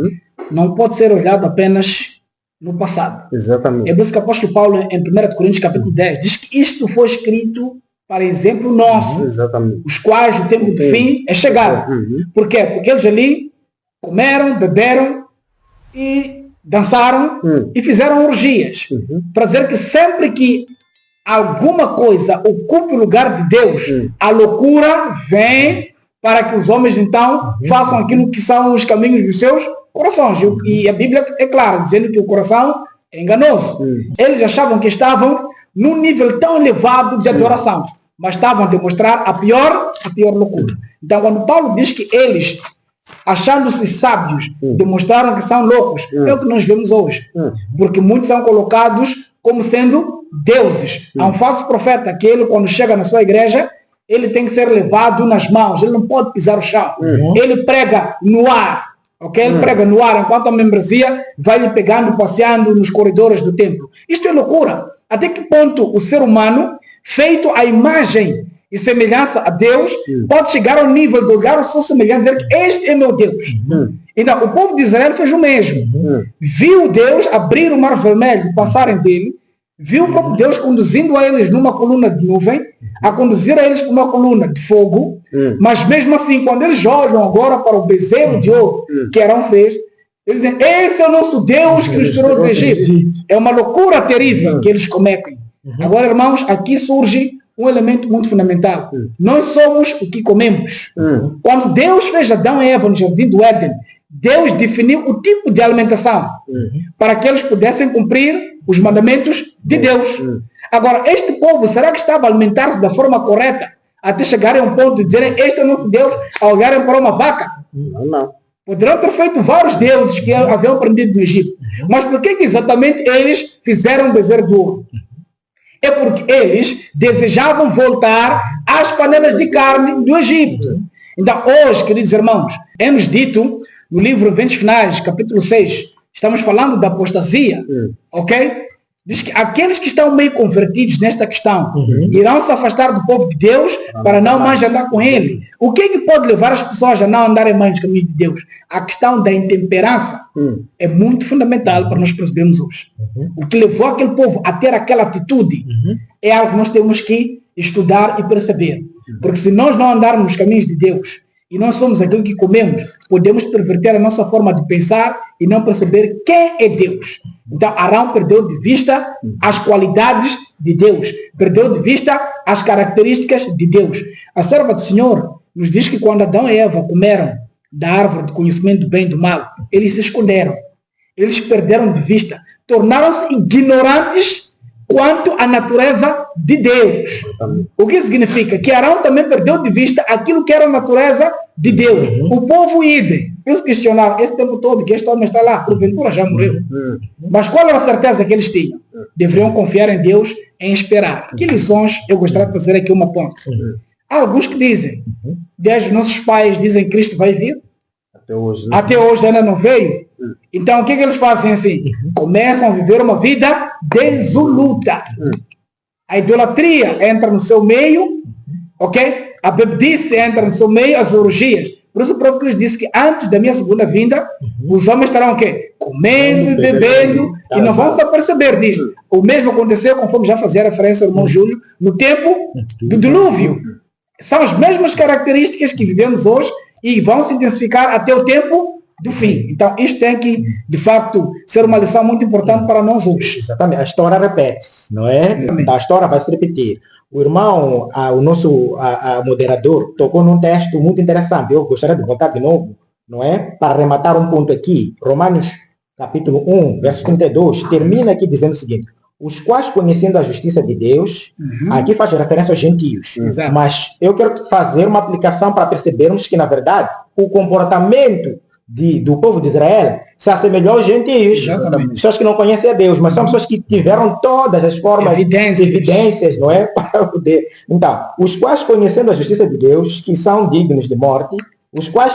não pode ser olhado apenas no passado.
Exatamente.
É por isso que o apóstolo Paulo, em 1 Coríntios capítulo 10, diz que isto foi escrito para exemplo nosso,
Exatamente.
os quais o tempo do fim é chegado. Por quê? Porque eles ali comeram, beberam e dançaram e fizeram orgias. Para dizer que sempre que alguma coisa ocupe o lugar de Deus, a loucura vem para que os homens então façam aquilo que são os caminhos dos seus corações. E a Bíblia é clara, dizendo que o coração é enganoso. Eles achavam que estavam num nível tão elevado de adoração, mas estavam a demonstrar a pior loucura. Então, quando Paulo diz que eles, achando-se sábios, demonstraram que são loucos, é o que nós vemos hoje. Porque muitos são colocados como sendo deuses. Há um falso profeta que ele, quando chega na sua igreja, ele tem que ser levado nas mãos, ele não pode pisar o chão. Ele prega no ar. Okay? Ele prega no ar, enquanto a membresia vai lhe pegando, passeando nos corredores do templo. Isto é loucura. Até que ponto o ser humano, feito à imagem e semelhança a Deus, pode chegar ao nível de olhar o seu semelhante e dizer que este é meu Deus. Então, o povo de Israel fez o mesmo. Viu Deus abrir o mar vermelho, passarem dele, viu o próprio Deus conduzindo a eles numa coluna de nuvem, a conduzir a eles com uma coluna de fogo, mas mesmo assim, quando eles olham agora para o bezerro de ouro que Arão fez, eles dizem, esse é o nosso Deus que nos tirou do Egito. É uma loucura terrível que eles cometem. Agora, irmãos, aqui surge um elemento muito fundamental. Nós somos o que comemos. Quando Deus fez Adão e Eva no jardim do Éden, Deus definiu o tipo de alimentação para que eles pudessem cumprir os mandamentos de Deus. Agora, este povo, será que estava a alimentar-se da forma correta até chegarem a um ponto de dizerem, este é o nosso Deus, a olharem para uma vaca?
Não.
Poderão ter feito vários deuses que haviam aprendido do Egito. Mas por que exatamente eles fizeram o bezerro de ouro? É porque eles desejavam voltar às panelas de carne do Egito. Então, hoje, queridos irmãos, é-nos dito no livro Eventos Finais, capítulo 6, estamos falando da apostasia, ok? Diz que aqueles que estão meio convertidos nesta questão irão se afastar do povo de Deus para não mais andar com ele. O que é que pode levar as pessoas a não andarem mais no caminho de Deus? A questão da intemperança é muito fundamental para nós percebermos hoje. O que levou aquele povo a ter aquela atitude é algo que nós temos que estudar e perceber. Porque se nós não andarmos nos caminhos de Deus e nós somos aquilo que comemos, podemos perverter a nossa forma de pensar e não perceber quem é Deus. Então, Arão perdeu de vista as qualidades de Deus, perdeu de vista as características de Deus. A serva do Senhor nos diz que quando Adão e Eva comeram da árvore do conhecimento do bem e do mal, eles se esconderam, eles perderam de vista, tornaram-se ignorantes quanto à natureza de Deus. O que significa? Que Arão também perdeu de vista aquilo que era a natureza de Deus. O povo idem. Eles questionaram esse tempo todo que este homem está lá, porventura já morreu. Mas qual era a certeza que eles tinham? Deveriam confiar em Deus, em esperar. Que lições eu gostaria de fazer aqui uma ponte? Há alguns que dizem, desde nossos pais dizem que Cristo vai vir. Até hoje ainda não veio. Então, o que eles fazem assim? Começam a viver uma vida dissoluta. A idolatria entra no seu meio, ok? A bebedice entra no seu meio, as orgias. Por isso o próprio Cristo disse que antes da minha segunda vinda, os homens estarão o quê? Comendo, bebendo, e não vão se aperceber disso. O mesmo aconteceu, conforme já fazia referência ao irmão Júlio, no tempo do dilúvio. São as mesmas características que vivemos hoje e vão se intensificar até o tempo do fim. Então, isto tem que, de facto, ser uma lição muito importante para nós hoje.
Exatamente. A história repete-se, não é? A história vai se repetir. O irmão, o nosso moderador, tocou num texto muito interessante. Eu gostaria de voltar de novo, não é? Para arrematar um ponto aqui. Romanos, capítulo 1, verso 32, termina aqui dizendo o seguinte: os quais, conhecendo a justiça de Deus, aqui faz referência aos gentios. Mas eu quero fazer uma aplicação para percebermos que, na verdade, o comportamento do povo de Israel se assemelhou aos gentios. Pessoas que não conhecem a Deus, mas são pessoas que tiveram todas as formas, evidências, não é? Para poder. Então, os quais, conhecendo a justiça de Deus, que são dignos de morte, os quais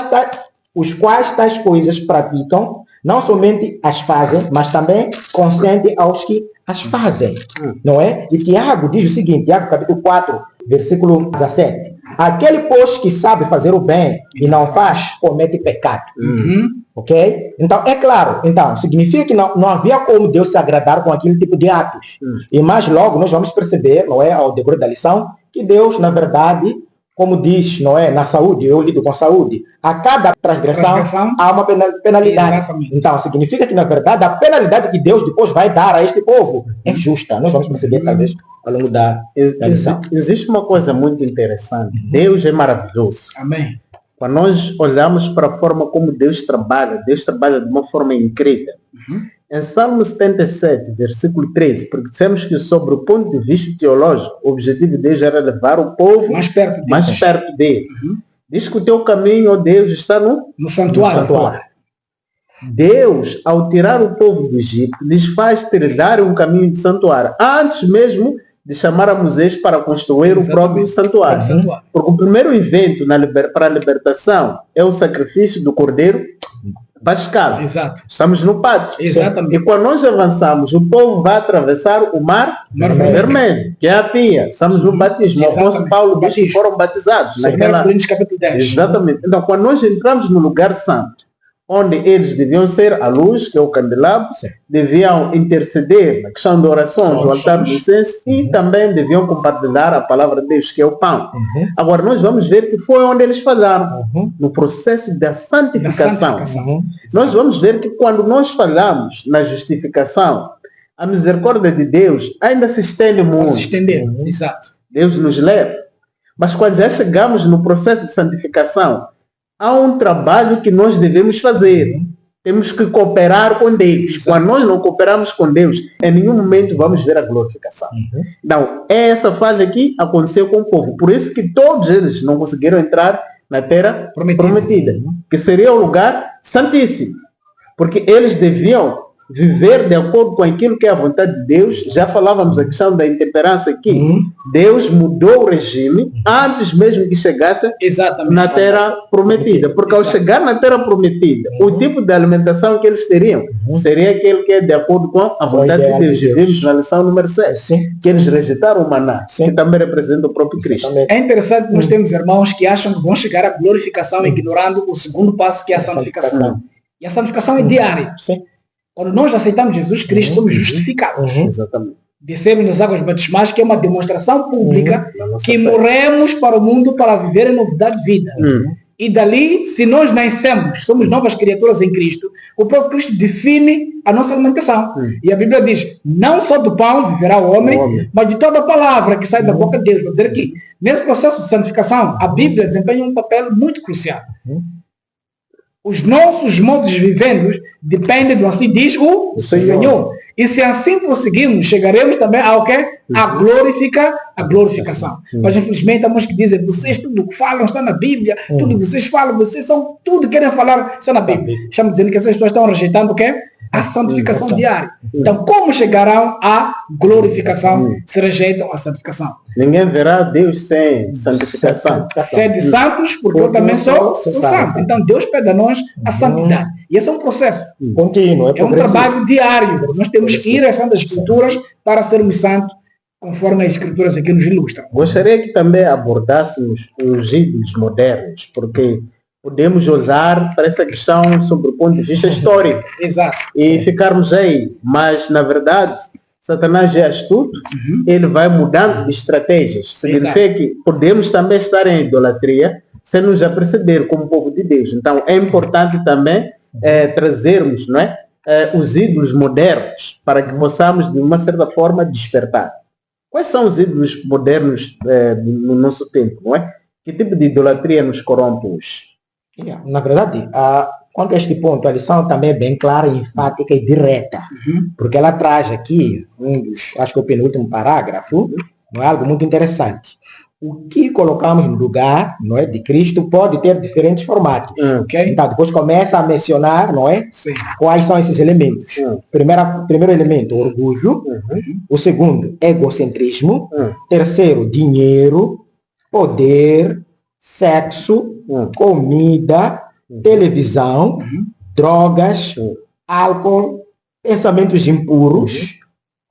tais coisas praticam, não somente as fazem, mas também consentem aos que as fazem, não é? E Tiago diz o seguinte, Tiago capítulo 4, versículo 17. Aquele, pois, que sabe fazer o bem e não faz, comete pecado. Ok? Então, é claro, então, significa que não havia como Deus se agradar com aquele tipo de atos. E mais logo nós vamos perceber, não é, ao decorrer da lição, que Deus, na verdade, como diz, não é, na saúde, eu lido com saúde, a cada transgressão há uma penalidade. Exatamente. Então, significa que, na verdade, a penalidade que Deus depois vai dar a este povo é justa. Nós vamos perceber, talvez, ao longo da lição.
Existe uma coisa muito interessante. Deus é maravilhoso.
Amém.
Quando nós olhamos para a forma como Deus trabalha de uma forma incrível. Em Salmo 77, versículo 13, porque dissemos que sobre o ponto de vista teológico, o objetivo de Deus era levar o povo mais perto dele. Diz que o teu caminho, ó Deus, está no santuário. Deus, ao tirar o povo do Egito, lhes faz trilhar um caminho de santuário, antes mesmo de chamar a Moisés para construir o próprio santuário. Porque o primeiro evento para a libertação é o sacrifício do cordeiro pascal.
Exato.
Estamos no pátio.
Exatamente.
E quando nós avançamos, o povo vai atravessar o mar vermelho, que é a pia. Estamos no batismo. O apóstolo Paulo diz que foram batizados.
Naquela... Coríntios capítulo 10.
Exatamente. Então, quando nós entramos no lugar santo, onde eles deviam ser a luz, que é o candelabro, deviam interceder na questão de orações, o altar do incenso, e também deviam compartilhar a palavra de Deus, que é o pão. Agora, nós vamos ver que foi onde eles falharam, no processo da santificação. Nós vamos ver que quando nós falamos na justificação, a misericórdia de Deus ainda se estende muito.
Se estender, exato.
Deus nos leva. Mas quando já chegamos no processo de santificação, há um trabalho que nós devemos fazer. Temos que cooperar com Deus. Quando nós não cooperamos com Deus, em nenhum momento vamos ver a glorificação. Então, essa fase aqui aconteceu com o povo. Por isso que todos eles não conseguiram entrar na terra prometida, que seria o lugar santíssimo. Porque eles deviam viver de acordo com aquilo que é a vontade de Deus. Já falávamos a questão da intemperança aqui. Deus mudou o regime antes mesmo que chegasse na terra prometida. Porque ao chegar na terra prometida, o tipo de alimentação que eles teriam seria aquele que é de acordo com a vontade de Deus. Vimos na lição número 6, que eles rejeitaram o maná, que também representa o próprio Cristo.
É interessante que nós temos irmãos que acham que vão chegar à glorificação ignorando o segundo passo, que é a santificação. E a santificação é diária. Quando nós aceitamos Jesus Cristo, somos justificados.
Exatamente.
Descemos nas águas batismais, que é uma demonstração pública que morremos para o mundo para viver em novidade de vida. E dali, se nós nascemos, somos novas criaturas em Cristo, o próprio Cristo define a nossa alimentação. E a Bíblia diz, não só do pão viverá o homem, mas de toda a palavra que sai da boca de Deus. Vou dizer aqui, nesse processo de santificação, a Bíblia desempenha um papel muito crucial. Os nossos modos de viver dependem do assim diz o Senhor. E se assim prosseguirmos, chegaremos também ao quê? A glorificação. Mas infelizmente há muitos que dizem, vocês tudo que falam está na Bíblia, tudo que vocês falam, vocês são, tudo querem falar está na Bíblia. Estamos dizendo que essas pessoas estão rejeitando o quê? A santificação diária. Então, como chegarão à glorificação se rejeitam a santificação?
Ninguém verá Deus sem santificação.
Sede santos, porque eu também sou santo. Então, Deus pede a nós a santidade. E esse é um processo
contínuo.
É um trabalho diário. Nós temos que ir a Santas Escrituras para sermos santos, conforme as Escrituras aqui nos ilustram.
Gostaria que também abordássemos os ídolos modernos, porque podemos olhar para essa questão sob o ponto de vista histórico.
Exato.
E ficarmos aí. Mas, na verdade, Satanás é astuto, ele vai mudando de estratégias. Significa que podemos também estar em idolatria sem nos aperceber como povo de Deus. Então, é importante também trazermos, não é, os ídolos modernos para que possamos, de uma certa forma, despertar. Quais são os ídolos modernos no nosso tempo, não é? Que tipo de idolatria nos corrompe hoje?
Na verdade, quanto a este ponto, a lição também é bem clara, enfática e direta, porque ela traz aqui, acho que é o penúltimo parágrafo, não é algo muito interessante. O que colocamos no lugar, não é, de Cristo pode ter diferentes formatos.
Ok?
Então, depois começa a mencionar, não é,
Sim.
quais são esses elementos. Primeiro elemento, orgulho. O segundo, egocentrismo. Terceiro, dinheiro, poder, sexo, comida, televisão, drogas, álcool, pensamentos impuros,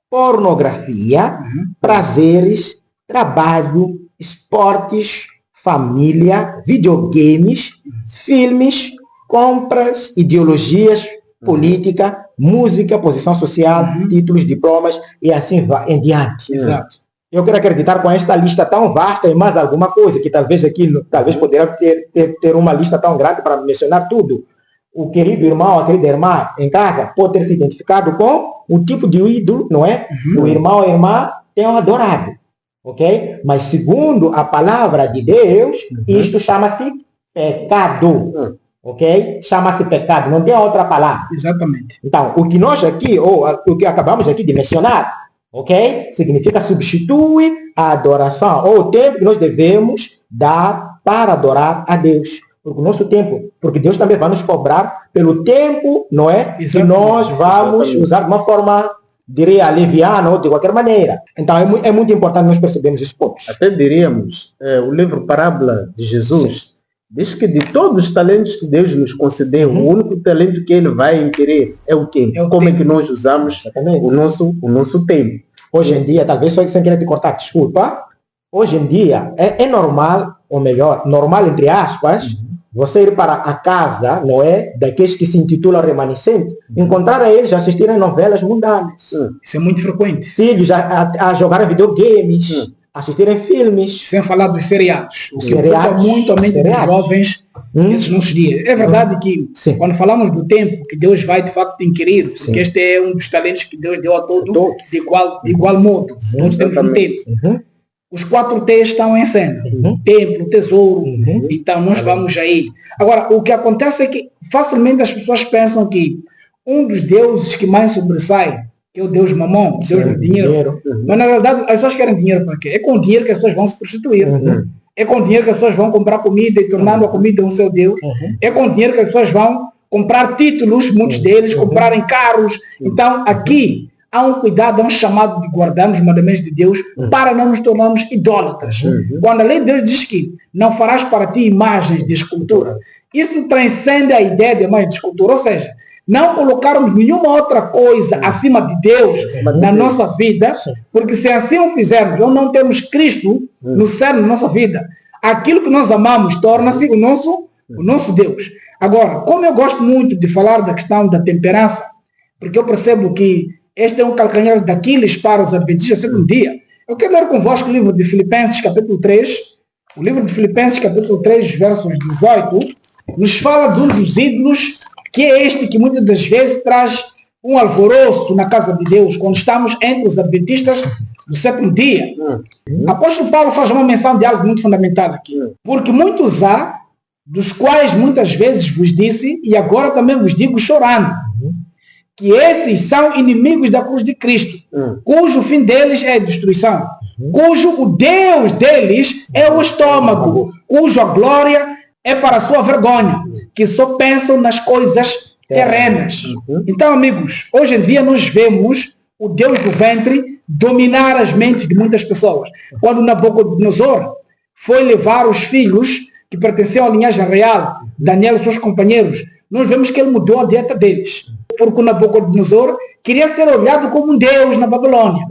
pornografia, prazeres, trabalho, esportes, família, videogames, filmes, compras, ideologias, política, música, posição social, títulos, diplomas e assim vai em diante.
Exato.
Eu quero acreditar com esta lista tão vasta e mais alguma coisa, que talvez aqui, talvez poderá ter uma lista tão grande para mencionar tudo. O querido irmão, a querida irmã em casa pode ter se identificado com o tipo de ídolo, não é? O irmão ou a irmã tem adorado. Ok? Mas segundo a palavra de Deus, isto chama-se pecado. Ok? Chama-se pecado, não tem outra palavra.
Exatamente.
Então, o que nós aqui, ou o que acabamos aqui de mencionar, ok? Significa substitui a adoração, ou o tempo que nós devemos dar para adorar a Deus. Porque o nosso tempo, porque Deus também vai nos cobrar pelo tempo, não é?
Exatamente.
Que nós vamos usar de uma forma, diria, leviana ou de qualquer maneira. Então, é muito importante nós percebermos esses pontos.
Até diríamos, o livro Parábola de Jesus diz que de todos os talentos que Deus nos concedeu, o único talento que Ele vai inquirir é o tempo. Como é que nós usamos o nosso tempo?
Hoje em dia, talvez só sem querer te cortar, desculpa. Hoje em dia, é normal, ou melhor, normal entre aspas, você ir para a casa, não é, daqueles que se intitulam remanescente, encontrar a eles assistirem novelas mundanas.
Isso é muito frequente.
Filhos a jogarem videogames, assistirem filmes.
Sem falar dos seriados. O que
Seriados.
ocupa muito a mente dos
Seriados.
jovens nesses nossos dias. É verdade que
Sim.
quando falamos do tempo, que Deus vai de facto inquirir, porque
Sim.
este é um dos talentos que Deus deu a todos
Todos.
de igual modo. Todos temos um tempo. Os 4 T's estão em cena. Templo, tesouro. Então nós vamos aí. Agora, o que acontece é que facilmente as pessoas pensam que um dos deuses que mais sobressai, que é o Deus Mamon, o Deus do dinheiro. Mas na verdade as pessoas querem dinheiro para quê? É com dinheiro que as pessoas vão se prostituir. É com dinheiro que as pessoas vão comprar comida e tornando a comida um seu Deus. É com dinheiro que as pessoas vão comprar títulos, muitos deles, comprarem carros. Então aqui há um cuidado, há um chamado de guardarmos os mandamentos de Deus para não nos tornarmos idólatras. Quando a lei de Deus diz que não farás para ti imagens de escultura, isso transcende a ideia de imagem de escultura, ou seja, não colocarmos nenhuma outra coisa acima de Deus na nossa vida, porque se assim o fizermos, ou não temos Cristo no cerne da nossa vida, aquilo que nós amamos torna-se o nosso Deus. Agora, como eu gosto muito de falar da questão da temperança, porque eu percebo que este é um calcanhar de Aquiles para os adventistas do sétimo dia, eu quero ler convosco o livro de Filipenses, capítulo 3, o livro de Filipenses, capítulo 3, versos 18, nos fala de um dos ídolos, que é este que muitas das vezes traz um alvoroço na casa de Deus, quando estamos entre os adventistas do sétimo dia. O apóstolo Paulo faz uma menção de algo muito fundamental aqui. Porque muitos há, dos quais muitas vezes vos disse, e agora também vos digo chorando, que esses são inimigos da cruz de Cristo, cujo fim deles é a destruição, cujo o Deus deles é o estômago, cuja glória é para a sua vergonha, que só pensam nas coisas terrenas. Então, amigos, hoje em dia nós vemos o Deus do ventre dominar as mentes de muitas pessoas. Quando Nabucodonosor foi levar os filhos que pertenciam à linhagem real, Daniel e seus companheiros, nós vemos que ele mudou a dieta deles. Porque o Nabucodonosor queria ser olhado como um Deus na Babilônia.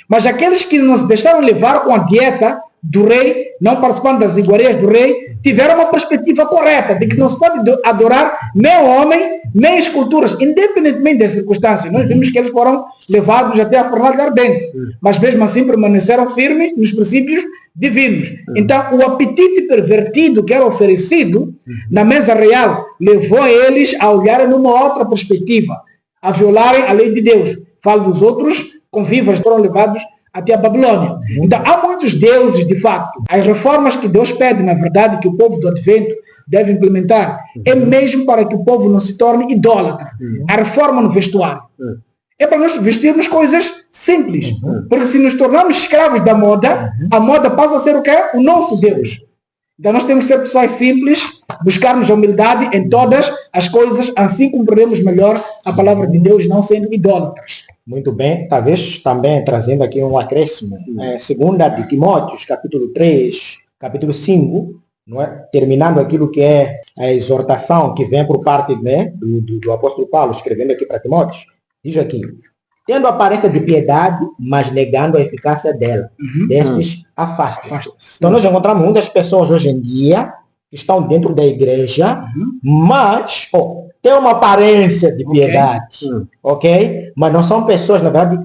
Mas aqueles que nos deixaram levar com a dieta do rei, não participando das iguarias do rei, tiveram uma perspectiva correta de que não se pode adorar nem o homem, nem esculturas, independentemente das circunstâncias. Nós vimos que eles foram levados até a fornalha ardente, mas mesmo assim permaneceram firmes nos princípios divinos. Então, o apetite pervertido que era oferecido na mesa real levou a eles a olharem numa outra perspectiva, a violarem a lei de Deus. Falo dos outros convivas que foram levados até a Babilônia. Então, há muitos deuses, de facto. As reformas que Deus pede, na verdade, que o povo do Advento deve implementar, é mesmo para que o povo não se torne idólatra. A reforma no vestuário. É para nós vestirmos coisas simples. Porque se nos tornarmos escravos da moda, a moda passa a ser o quê? O nosso Deus. Então nós temos que ser pessoas simples, buscarmos a humildade em todas as coisas, assim cumpriremos melhor a palavra de Deus, não sendo idólatras.
Muito bem, talvez também trazendo aqui um acréscimo. Segunda de Timóteo, capítulo 3, capítulo 5, não é? Terminando aquilo que é a exortação que vem por parte, né, do apóstolo Paulo, escrevendo aqui para Timóteo, diz aqui: tendo aparência de piedade, mas negando a eficácia dela. Destes, afaste-se. Então nós encontramos muitas pessoas hoje em dia que estão dentro da igreja, mas tem uma aparência de piedade, ok? Mas não são pessoas, na verdade,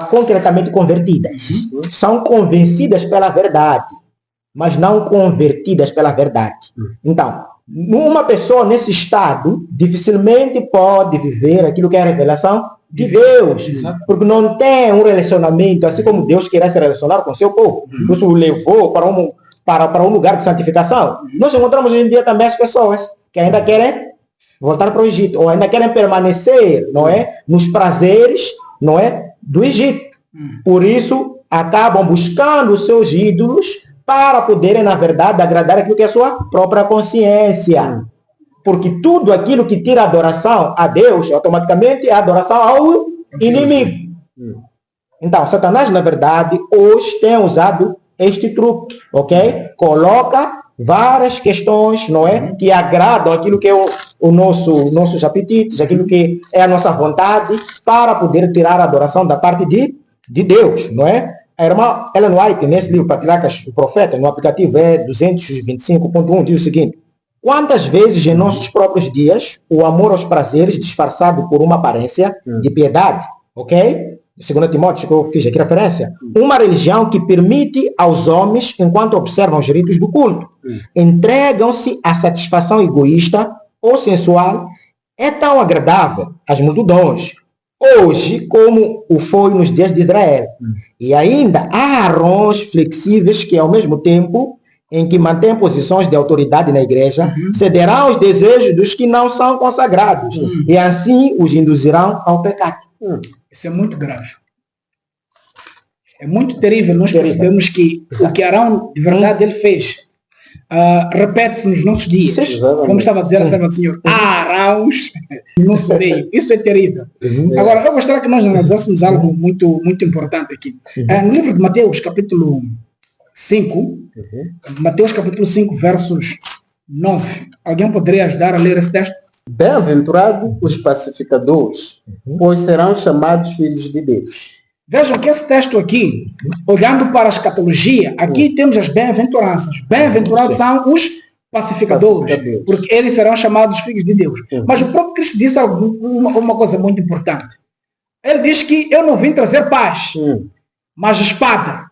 concretamente convertidas. São convencidas pela verdade, mas não convertidas pela verdade. Então, uma pessoa nesse estado dificilmente pode viver aquilo que é a revelação de Deus, porque não tem um relacionamento, assim como Deus queria se relacionar com o seu povo. Isso o levou para um lugar de santificação. Nós encontramos hoje em dia também as pessoas que ainda querem voltar para o Egito, ou ainda querem permanecer, não é, nos prazeres, não é, do Egito. Por isso, acabam buscando os seus ídolos para poderem, na verdade, agradar aquilo que é a sua própria consciência. Porque tudo aquilo que tira adoração a Deus, automaticamente é adoração ao inimigo. Então, Satanás, na verdade, hoje tem usado este truque, ok? Coloca várias questões, não é? Que agradam aquilo que é nossos apetites, aquilo que é a nossa vontade, para poder tirar a adoração da parte de Deus, não é? A irmã Ellen White, nesse livro Patriarcas do Profeta, no aplicativo 225.1, diz o seguinte: quantas vezes em nossos próprios dias o amor aos prazeres, disfarçado por uma aparência de piedade, ok? 2 Timóteo, que eu fiz aqui referência, uma religião que permite aos homens, enquanto observam os ritos do culto, entregam-se à satisfação egoísta ou sensual, é tão agradável às multidões, hoje como o foi nos dias de Israel. E ainda há arrões flexíveis que, ao mesmo tempo em que mantêm posições de autoridade na igreja, cederão aos desejos dos que não são consagrados, e assim os induzirão ao pecado.
Isso é muito grave. É muito terrível. Nós percebemos que o que Arão, de verdade, ele fez, repete-se nos nossos dias. Como estava a dizer a serva do Senhor, há Arãos no nosso meio. Isso é terrível. Agora, eu gostaria que nós analisássemos algo muito, muito importante aqui. No livro de Mateus, capítulo 5, Mateus capítulo 5, versos 9. Alguém poderia ajudar a ler esse texto?
Bem-aventurados os pacificadores, pois serão chamados filhos de Deus.
Vejam que esse texto aqui, olhando para a escatologia, aqui temos as bem-aventuranças. Bem-aventurados são os pacificadores, porque eles serão chamados filhos de Deus. Mas o próprio Cristo disse uma coisa muito importante. Ele diz que eu não vim trazer paz, mas espada.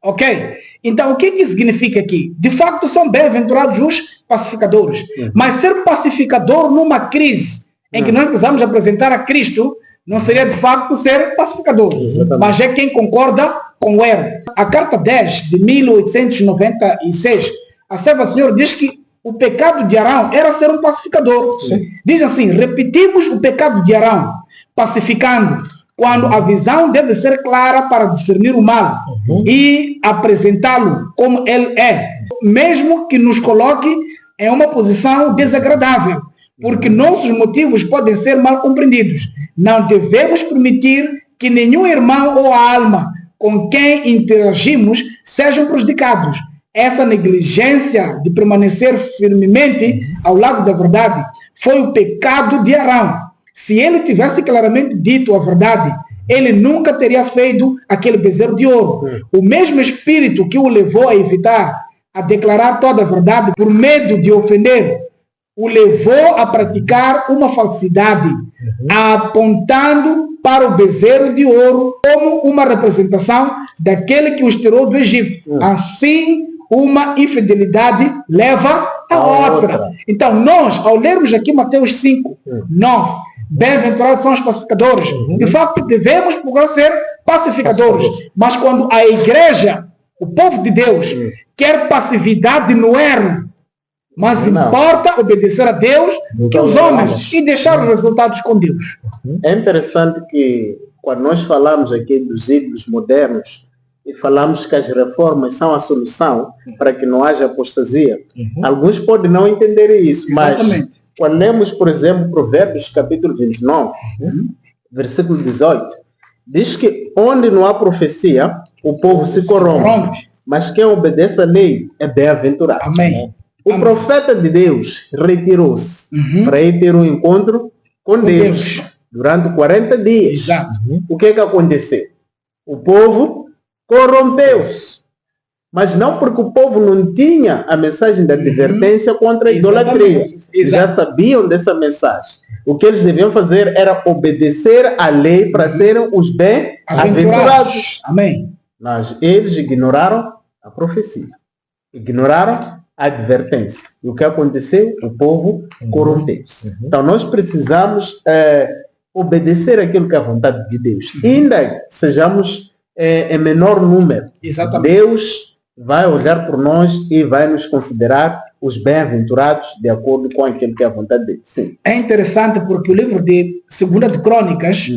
Ok? Então, o que isso significa aqui? De facto, são bem-aventurados os pacificadores. Mas ser pacificador numa crise em que nós precisamos apresentar a Cristo, não seria de facto ser pacificador, mas é quem concorda com o erro. A carta 10 de 1896, a serva do Senhor diz que o pecado de Arão era ser um pacificador. Diz assim: repetimos o pecado de Arão, pacificando, quando a visão deve ser clara para discernir o mal e apresentá-lo como ele é, mesmo que nos coloque em uma posição desagradável, porque nossos motivos podem ser mal compreendidos. Não devemos permitir que nenhum irmão ou alma com quem interagimos sejam prejudicados. Essa negligência de permanecer firmemente ao lado da verdade foi o pecado de Arão. Se ele tivesse claramente dito a verdade ele nunca teria feito aquele bezerro de ouro. O mesmo espírito que o levou a evitar, a declarar toda a verdade por medo de ofender, o levou a praticar uma falsidade, apontando para o bezerro de ouro como uma representação daquele que os tirou do Egito. Assim, uma infidelidade leva a outra. Então, nós, ao lermos aqui Mateus 5, 9, bem-aventurados são os pacificadores. De facto, devemos procurar ser pacificadores. Mas quando a igreja, o povo de Deus, quer passividade no erro, mas importa obedecer a Deus que os homens e deixar os resultados com Deus.
É interessante que quando nós falamos aqui dos ídolos modernos e falamos que as reformas são a solução para que não haja apostasia, alguns podem não entender isso, mas quando lemos, por exemplo, Provérbios capítulo 29, versículo 18, diz que onde não há profecia, o povo se corrompe, mas quem obedece à lei é bem-aventurado.
Amém.
O profeta de Deus retirou-se para ir ter um encontro com Deus durante 40 dias.
Exato.
O que aconteceu? O povo corrompeu-se. Mas não porque o povo não tinha a mensagem da advertência contra a idolatria. Já sabiam dessa mensagem. O que eles deviam fazer era obedecer à lei para serem os bem-aventurados.
Amém.
Mas eles ignoraram a profecia. Ignoraram a advertência. E o que aconteceu? O povo corrompeu-se. Então nós precisamos obedecer aquilo que é a vontade de Deus. Ainda que sejamos em menor número.
Exatamente.
Deus vai olhar por nós e vai nos considerar os bem-aventurados de acordo com aquilo que é a vontade dele. Sim.
É interessante porque o livro de 2 de Crônicas,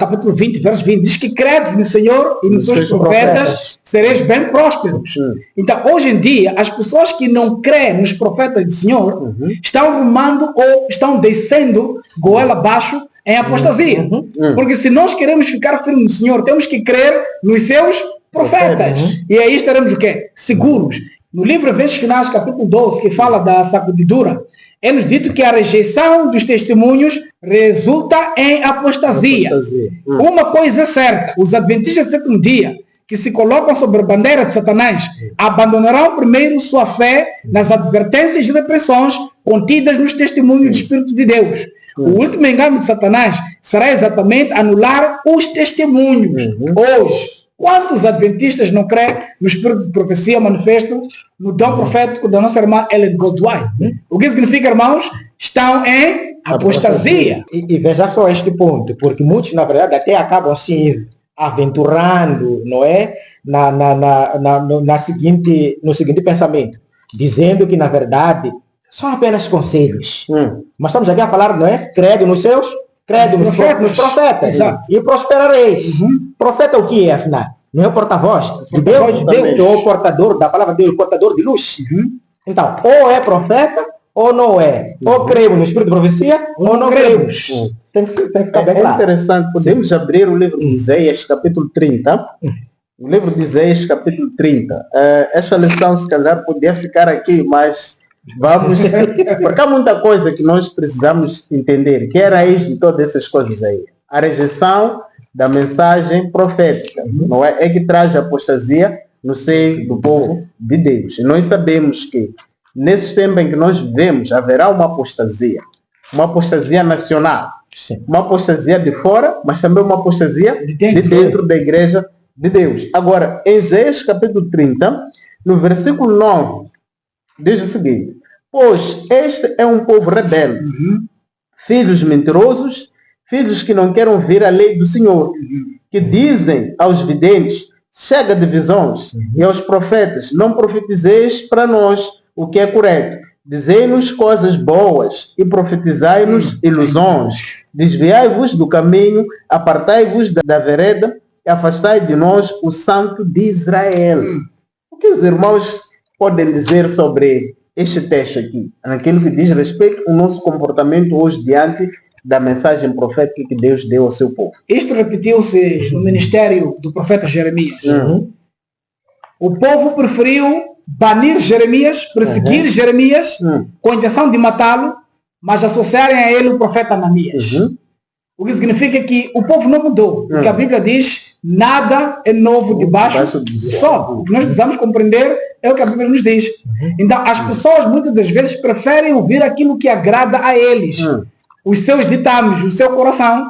capítulo 20, verso 20, diz que credes no Senhor e nos seus profetas sereis bem prósperos. Então, hoje em dia, as pessoas que não creem nos profetas do Senhor estão rumando ou estão descendo goela abaixo em apostasia. Porque se nós queremos ficar firmes no Senhor, temos que crer nos seus profetas. E aí estaremos o quê? Seguros. No livro Eventos Finais, capítulo 12, que fala da sacudidura, é-nos dito que a rejeição dos testemunhos resulta em apostasia. Uma coisa é certa, os adventistas do sétimo dia, que se colocam sob a bandeira de Satanás, abandonarão primeiro sua fé nas advertências e repressões contidas nos testemunhos do Espírito de Deus. O último engano de Satanás será exatamente anular os testemunhos. Hoje, quantos adventistas não creem no Espírito de Profecia manifesto no dom profético da nossa irmã Ellen Goldwhite? O que significa, irmãos? Estão em apostasia.
E veja só este ponto, porque muitos, na verdade, até acabam se aventurando, não é? No seguinte pensamento, dizendo que, na verdade, são apenas conselhos. Mas estamos aqui a falar, não é? Credo nos seus, credo nos profetas.
Exato.
E prosperareis. Profeta o que é, afinal? Não é o porta-voz de Deus? Deus é o portador da palavra de Deus, o portador de luz. Então, ou é profeta, ou não é. Ou cremos no Espírito de Profecia, ou não cremos. Tem que ficar bem claro.
É interessante, podemos abrir o livro de Isaías, capítulo 30. O livro de Isaías, capítulo 30. Esta lição, se calhar, podia ficar aqui, mas vamos... Porque há muita coisa que nós precisamos entender, que é a raiz de todas essas coisas aí. A rejeição da mensagem profética, não é? É que traz a apostasia no seio do povo de Deus. E nós sabemos que, nesse tempo em que nós vivemos, haverá uma apostasia nacional, uma apostasia de fora, mas também uma apostasia de dentro da igreja de Deus. Agora, em Isaías capítulo 30, no versículo 9, diz o seguinte: pois este é um povo rebelde, filhos mentirosos, filhos que não querem ouvir a lei do Senhor, que dizem aos videntes, chega de visões, e aos profetas, não profetizeis para nós o que é correto. Dizei-nos coisas boas e profetizai-nos ilusões. Desviai-vos do caminho, apartai-vos da vereda e afastai de nós o Santo de Israel. O que os irmãos podem dizer sobre este texto aqui? Naquilo que diz respeito ao nosso comportamento hoje diante da mensagem profética que Deus deu ao seu povo.
Isto repetiu-se no ministério do profeta Jeremias. O povo preferiu banir Jeremias, perseguir Jeremias, com a intenção de matá-lo, mas associarem a ele o profeta Ananias. O que significa que o povo não mudou. Porque a Bíblia diz, nada é novo debaixo do sol. O que nós precisamos compreender é o que a Bíblia nos diz. Então, as pessoas muitas das vezes preferem ouvir aquilo que agrada a eles. Os seus ditames, o seu coração.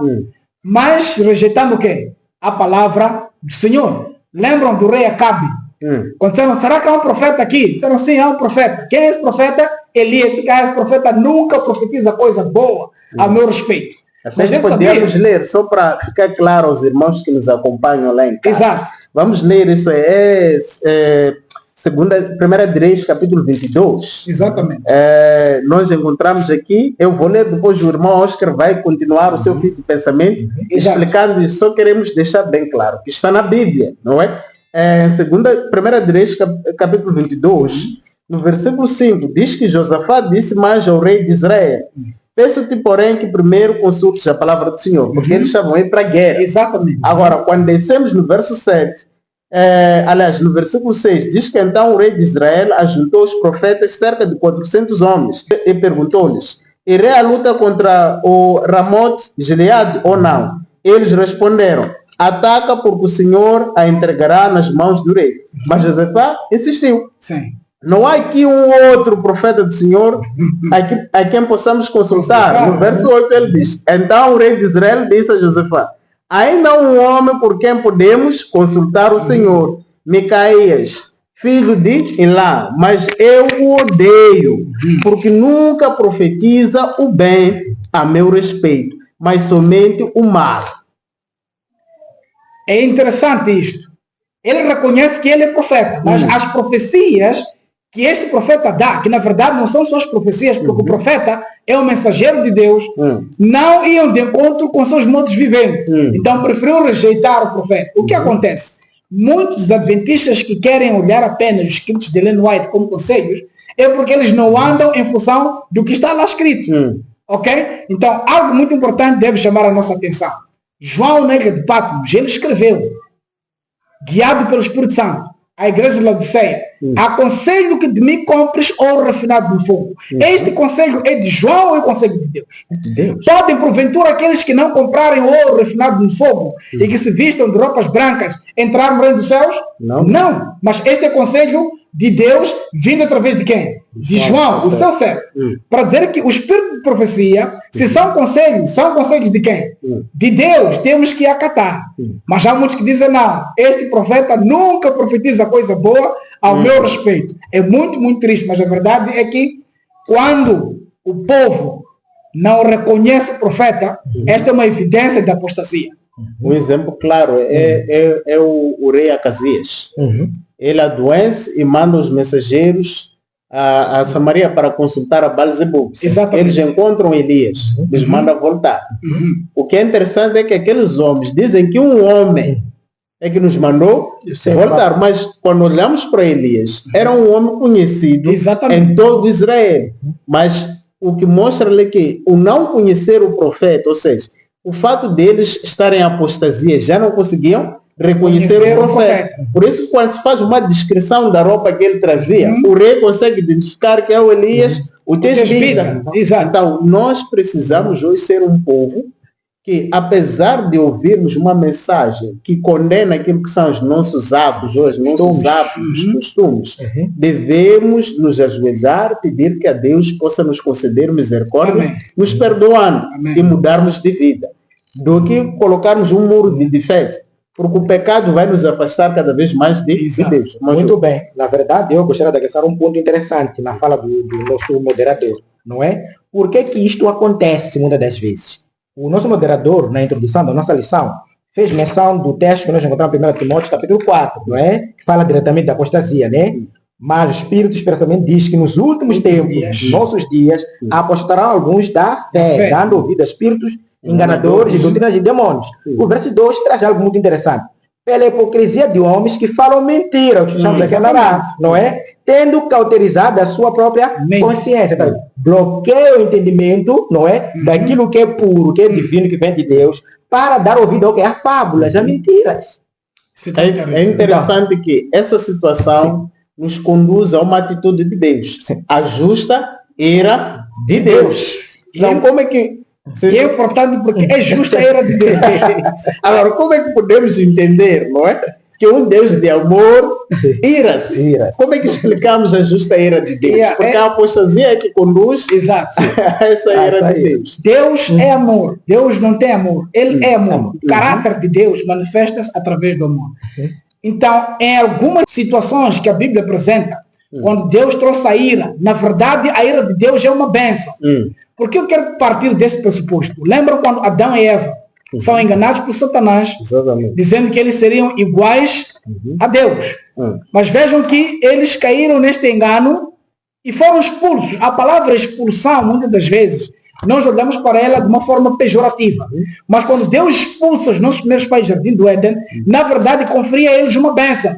Mas rejeitando o quê? A palavra do Senhor. Lembram do rei Acabe? Quando disseram, será que há um profeta aqui? Disseram, sim, há um profeta. Quem é esse profeta? Elias. Esse profeta nunca profetiza coisa boa a meu respeito.
Mas podemos ler, só para ficar claro aos irmãos que nos acompanham lá em casa.
Exato.
Vamos ler isso, 1 de Reis, capítulo 22.
Exatamente.
Nós encontramos aqui, eu vou ler, depois o irmão Oscar vai continuar o seu fio de pensamento, explicando isso. Só queremos deixar bem claro que está na Bíblia, não é? 1 de Reis, capítulo 22, no versículo 5, diz que Josafá disse mais ao rei de Israel: peço-te, porém, que primeiro consultes a palavra do Senhor, porque eles estavam aí para a guerra.
Exatamente.
Agora, quando descemos no verso 7, no versículo 6, diz que então o rei de Israel ajuntou os profetas, cerca de 400 homens, e perguntou-lhes: irei à luta contra o Ramote Gileade ou não? Eles responderam: ataca, porque o Senhor a entregará nas mãos do rei. Mas Josafá insistiu.
Sim.
Não há aqui um outro profeta do Senhor a quem possamos consultar. No verso 8 ele diz: então o rei de Israel disse a Josafá: ainda há um homem por quem podemos consultar o Senhor, Micaías, filho de Ilá, mas eu o odeio, porque nunca profetiza o bem a meu respeito, mas somente o mal.
É interessante isto. Ele reconhece que ele é profeta, mas as profecias que este profeta dá, que na verdade não são só as profecias, porque o profeta é o mensageiro de Deus, não iam de encontro com seus modos de viver. Então preferiu rejeitar o profeta. O que acontece? Muitos adventistas que querem olhar apenas os escritos de Ellen White como conselhos, é porque eles não andam em função do que está lá escrito. Ok? Então, algo muito importante deve chamar a nossa atenção. João Nega de Patmos, ele escreveu, guiado pelo Espírito Santo, à igreja de Laodiceia: aconselho que de mim compres ouro refinado no fogo. Este conselho é de João ou é conselho de Deus?
De Deus.
Podem, porventura, aqueles que não comprarem ouro refinado no fogo e que se vistam de roupas brancas entrar no reino dos céus? Não. Mas este é conselho de Deus, vindo através de quem? De João, o seu servo. Para dizer que o espírito de profecia, se são conselhos de quem? De Deus, temos que acatar. Mas há muitos que dizem: não, este profeta nunca profetiza coisa boa ao meu respeito. É muito, muito triste, mas a verdade é que quando o povo não reconhece o profeta, esta é uma evidência de apostasia.
Um exemplo claro é o rei Acasias. Ele adoece e manda os mensageiros a Samaria para consultar a Baal-zebub. Eles encontram Elias, eles mandam voltar. O que é interessante é que aqueles homens dizem que um homem é que nos mandou voltar, mas quando olhamos para Elias, era um homem conhecido em todo Israel. Mas o que mostra ali que o não conhecer o profeta, ou seja, o fato deles estarem em apostasia, já não conseguiam reconhecer o profeta. Por isso, quando se faz uma descrição da roupa que ele trazia, o rei consegue identificar que é o Elias, o tesbita. Então, nós precisamos hoje ser um povo que, apesar de ouvirmos uma mensagem que condena aquilo que são os nossos hábitos, os nossos hábitos, costumes, devemos nos ajoelhar, pedir que a Deus possa nos conceder misericórdia, nos perdoando e mudarmos de vida, do que colocarmos um muro de defesa. Porque o pecado vai nos afastar cada vez mais de Deus.
Muito bem. Na verdade, eu gostaria de acrescentar um ponto interessante na fala do nosso moderador, não é? Por que isto acontece muitas das vezes? O nosso moderador, na introdução da nossa lição, fez menção do texto que nós encontramos em 1 Timóteo, capítulo 4, não é? Que fala diretamente da apostasia, né? Mas o Espírito expressamente diz que nos últimos tempos, nossos dias, apostarão alguns da fé, dando ouvido a espíritos enganadores e doutrinas de demônios. O verso 2 traz algo muito interessante. Pela hipocrisia de homens que falam mentira, o que chamamos aqui não é? Tendo cauterizado a sua própria consciência. Então, bloqueia o entendimento, não é? Daquilo que é puro, que é divino, que vem de Deus, para dar ouvido ao que é a fábulas, a mentiras.
É interessante que essa situação nos conduz a uma atitude de Deus. A justa ira de Deus. Então, como é que
E é importante porque é justa a ira de Deus.
Agora, como é que podemos entender, não é? Que um Deus de amor ira-se. Como é que explicamos a justa ira de Deus? Porque a apostasia é que conduz
Exato.
a essa ira de Deus.
Deus é amor. Deus não tem amor. Ele é amor. O caráter de Deus manifesta-se através do amor. Então, em algumas situações que a Bíblia apresenta, quando Deus trouxe a ira, na verdade, a ira de Deus é uma bênção. Porque eu quero partir desse pressuposto. Lembra quando Adão e Eva são enganados por Satanás, dizendo que eles seriam iguais a Deus. Mas vejam que eles caíram neste engano e foram expulsos. A palavra expulsão, muitas das vezes, nós olhamos para ela de uma forma pejorativa. Mas quando Deus expulsa os nossos primeiros pais do Jardim do Éden, na verdade conferia a eles uma bênção.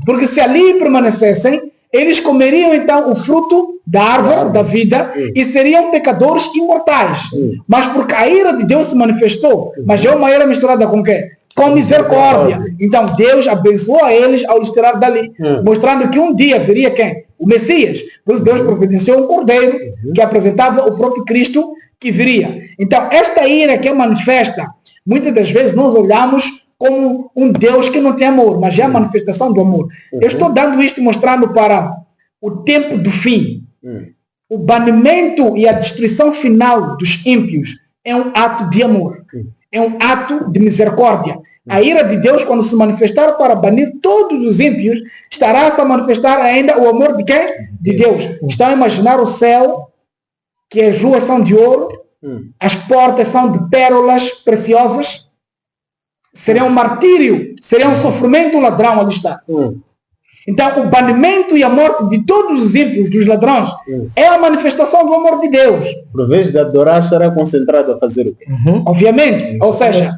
Porque se ali permanecessem, eles comeriam então o fruto da árvore da vida e seriam pecadores imortais. Mas porque a ira de Deus se manifestou, mas é uma ira misturada com o quê? Com misericórdia. Então Deus abençoou a eles ao lhes tirar dali, mostrando que um dia viria quem? O Messias. Por isso Deus providenciou um cordeiro que apresentava o próprio Cristo que viria. Então esta ira que é manifesta, muitas das vezes nós olhamos como um Deus que não tem amor, mas é a manifestação do amor. Eu estou dando isto mostrando para o tempo do fim. O banimento e a destruição final dos ímpios é um ato de amor. É um ato de misericórdia. A ira de Deus, quando se manifestar para banir todos os ímpios, estará a se manifestar ainda o amor de quem? De Deus. Estão a imaginar o céu, que as ruas são de ouro, as portas são de pérolas preciosas. Seria um martírio, seria um sofrimento, um ladrão ali está. Então, o banimento e a morte de todos os ímpios, dos ladrões, é a manifestação do amor de Deus.
Por vez de adorar, estará concentrado a fazer o quê?
Obviamente. Ou seja,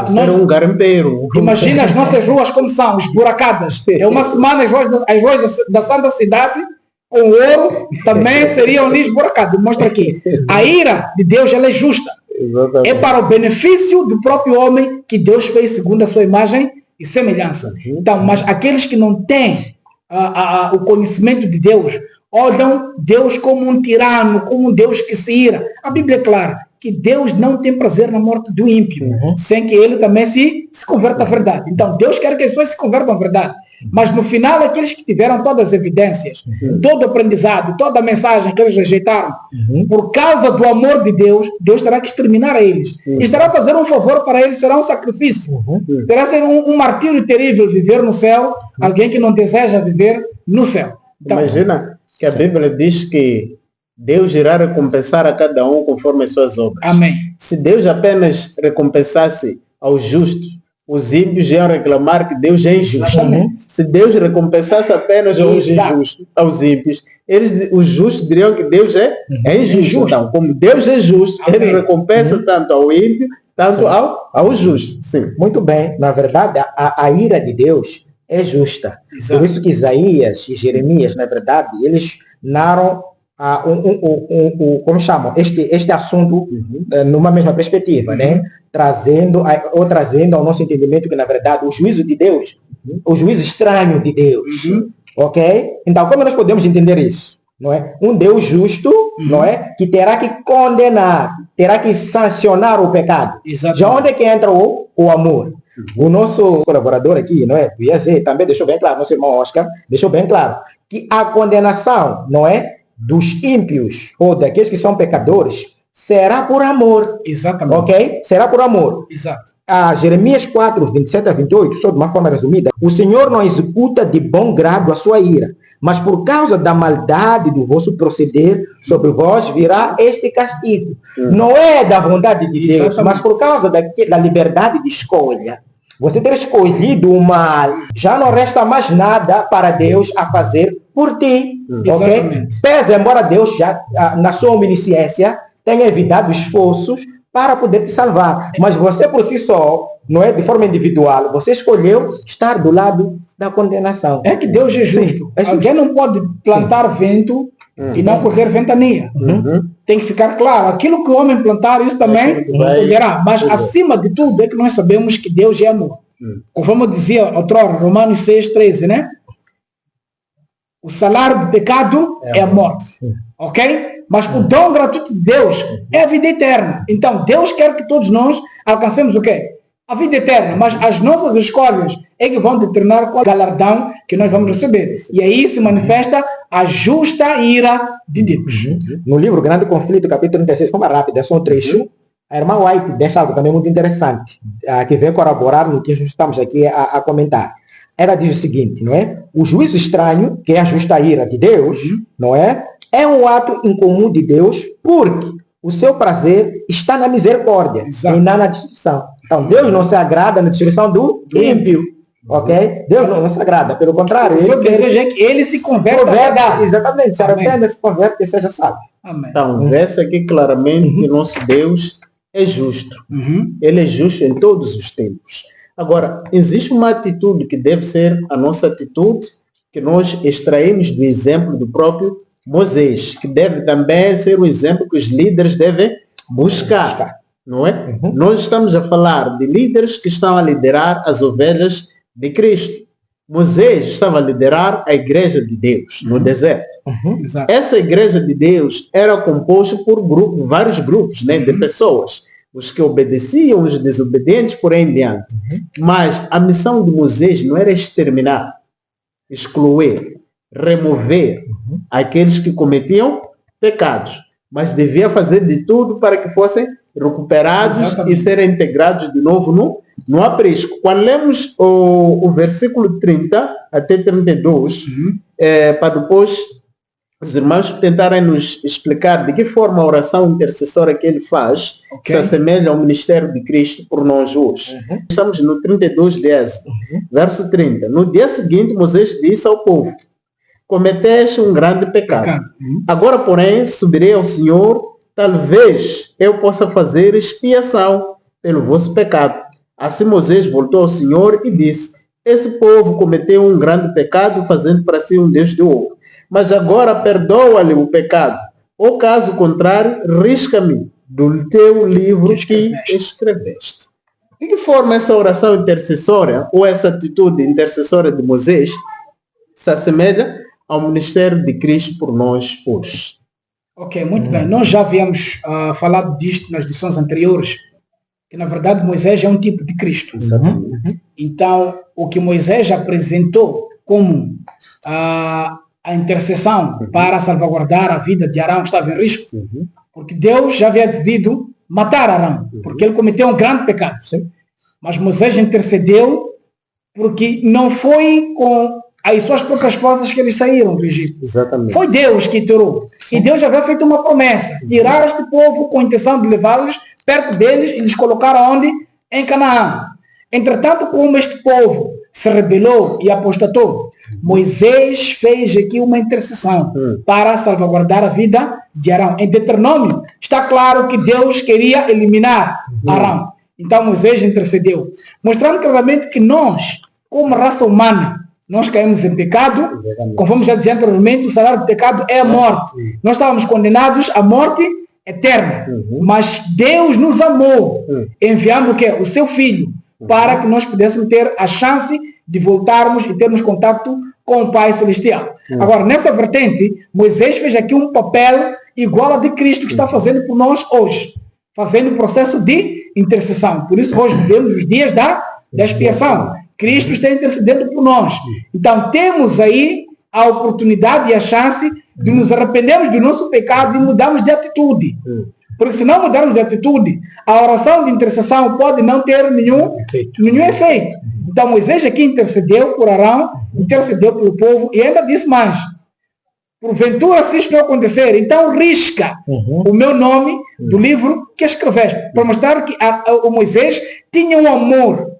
ser um garimpeiro.
Imagina as nossas ruas como são, esburacadas. É uma semana as ruas da Santa Cidade, com ouro, também seriam ali esburacadas. Mostra aqui. A ira de Deus, ela é justa. Exatamente. É para o benefício do próprio homem que Deus fez segundo a sua imagem e semelhança. Então, mas aqueles que não têm o conhecimento de Deus, olham Deus como um tirano, como um Deus que se ira. A Bíblia é clara que Deus não tem prazer na morte do ímpio, sem que ele também se converta à verdade. Então, Deus quer que as pessoas se convertam à verdade. Mas no final, aqueles que tiveram todas as evidências, todo o aprendizado, toda a mensagem que eles rejeitaram, por causa do amor de Deus, Deus terá que exterminar a eles. E estará a fazer um favor para eles, será um sacrifício. Terá ser um martírio terrível viver no céu, alguém que não deseja viver no céu.
Então, imagina que a Bíblia diz que Deus irá recompensar a cada um conforme as suas obras.
Amém.
Se Deus apenas recompensasse aos justos, os ímpios iam reclamar que Deus é injusto. Se Deus recompensasse apenas aos ímpios, os justos diriam que Deus é injusto. Então, como Deus é justo, ele recompensa tanto ao ímpio, tanto ao justo. Sim.
Muito bem. Na verdade, a ira de Deus é justa. Exato. Por isso que Isaías e Jeremias, na verdade, eles narram como chamam, este assunto numa mesma perspectiva, né? Trazendo ao nosso entendimento que, na verdade, o juízo de Deus, o juízo estranho de Deus, ok? Então, como nós podemos entender isso? Não é? Um Deus justo, não é? Que terá que condenar, terá que sancionar o pecado. Exatamente. Já onde é que entra o amor? O nosso colaborador aqui, não é? O IAZ também deixou bem claro, nosso irmão Oscar deixou bem claro que a condenação, não é? Dos ímpios ou daqueles que são pecadores, será por amor.
Exatamente.
Ok? Será por amor.
Exato.
Jeremias 4, 27 a 28, só de uma forma resumida, o Senhor não executa de bom grado a sua ira, mas por causa da maldade do vosso proceder, sobre vós virá este castigo. Não é da vontade de Deus, exatamente, mas por causa da liberdade de escolha. Você ter escolhido o mal, já não resta mais nada para Deus a fazer por ti. Okay? Pese, embora Deus já, na sua onisciência, tenha evitado esforços para poder te salvar. Mas você por si só, não é de forma individual, você escolheu estar do lado da condenação.
É que Deus é justo. Sim, é justo. Alguém não pode plantar vento e não colher ventania. Tem que ficar claro, aquilo que o homem plantar, isso também colherá. Mas acima de tudo é que nós sabemos que Deus é amor. Conforme dizia outrora, Romanos 6,13, né? O salário do pecado é a morte. Ok? Mas o dom gratuito de Deus é a vida eterna. Então, Deus quer que todos nós alcancemos o quê? A vida eterna. Mas as nossas escolhas é que vão determinar qual galardão que nós vamos receber. E aí se manifesta a justa ira de Deus.
No livro Grande Conflito, capítulo 36, de forma rápida, é só um trecho. A irmã White deixa algo também muito interessante, que vem corroborar no que estamos aqui a comentar. Ela diz o seguinte, não é? O juízo estranho, que é a justa ira de Deus, não é? É um ato incomum de Deus, porque o seu prazer está na misericórdia. Exato. E não na destruição. Então, Deus não se agrada na destruição do ímpio. Ok? Deus não se agrada. Pelo contrário,
o seu desejo é que ele se converta.
Exatamente. Se arrependa, se converte e seja salvo.
Amém. Então, vê-se aqui claramente que nosso Deus é justo. Ele é justo em todos os tempos. Agora, existe uma atitude que deve ser a nossa atitude, que nós extraímos do exemplo do próprio Moisés, que deve também ser o exemplo que os líderes devem buscar, não é? Nós estamos a falar de líderes que estão a liderar as ovelhas de Cristo. Moisés estava a liderar a igreja de Deus no deserto. Essa igreja de Deus era composta por vários grupos, né, de pessoas. Os que obedeciam, os desobedientes, por aí em diante. Mas a missão de Moisés não era exterminar, excluir, remover aqueles que cometiam pecados, mas devia fazer de tudo para que fossem recuperados e serem integrados de novo no aprisco. Quando lemos o versículo 30 até 32, para depois os irmãos tentarem nos explicar de que forma a oração intercessória que ele faz se assemelha ao ministério de Cristo por nós hoje. Estamos no 32 de Êxodo, verso 30. No dia seguinte, Moisés disse ao povo: cometeste um grande pecado. Agora, porém, subirei ao Senhor, talvez eu possa fazer expiação pelo vosso pecado. Assim Moisés voltou ao Senhor e disse: esse povo cometeu um grande pecado, fazendo para si um Deus de ouro. Mas agora perdoa-lhe o pecado. Ou caso contrário, risca-me do teu livro que escreveste. De que forma essa oração intercessória, ou essa atitude intercessória de Moisés, se assemelha ao ministério de Cristo por nós hoje?
Ok, muito bem. Nós já havíamos falado disto nas lições anteriores, que na verdade Moisés é um tipo de Cristo. Então, o que Moisés apresentou como a intercessão para salvaguardar a vida de Arão estava em risco, porque Deus já havia decidido matar Arão, porque ele cometeu um grande pecado. Mas Moisés intercedeu porque não foi com as suas próprias forças que eles saíram do Egito. Foi Deus que tirou. E Deus já havia feito uma promessa: tirar este povo com a intenção de levá-los perto deles e lhes colocar onde? Em Canaã. Entretanto, como este povo se rebelou e apostatou, Moisés fez aqui uma intercessão para salvaguardar a vida de Arão. Em Deuteronômio está claro que Deus queria eliminar Arão. Então Moisés intercedeu, mostrando claramente que nós, como raça humana, nós caímos em pecado. Conforme já dizia anteriormente, o salário do pecado é a morte. Nós estávamos condenados à morte eterna. Mas Deus nos amou, enviando o quê? O seu Filho, para que nós pudéssemos ter a chance de voltarmos e termos contato com o Pai Celestial. Agora, nessa vertente, Moisés fez aqui um papel igual ao de Cristo que está fazendo por nós hoje, fazendo o processo de intercessão. Por isso, hoje vivemos os dias da expiação. Cristo está intercedendo por nós. Então, temos aí a oportunidade e a chance de nos arrependermos do nosso pecado e mudarmos de atitude. Porque se não mudarmos de atitude, a oração de intercessão pode não ter nenhum efeito. Então Moisés aqui intercedeu por Arão, intercedeu pelo povo e ainda disse mais: porventura se isto não acontecer, então risca o meu nome do livro que escreveste. Para mostrar que o Moisés tinha um amor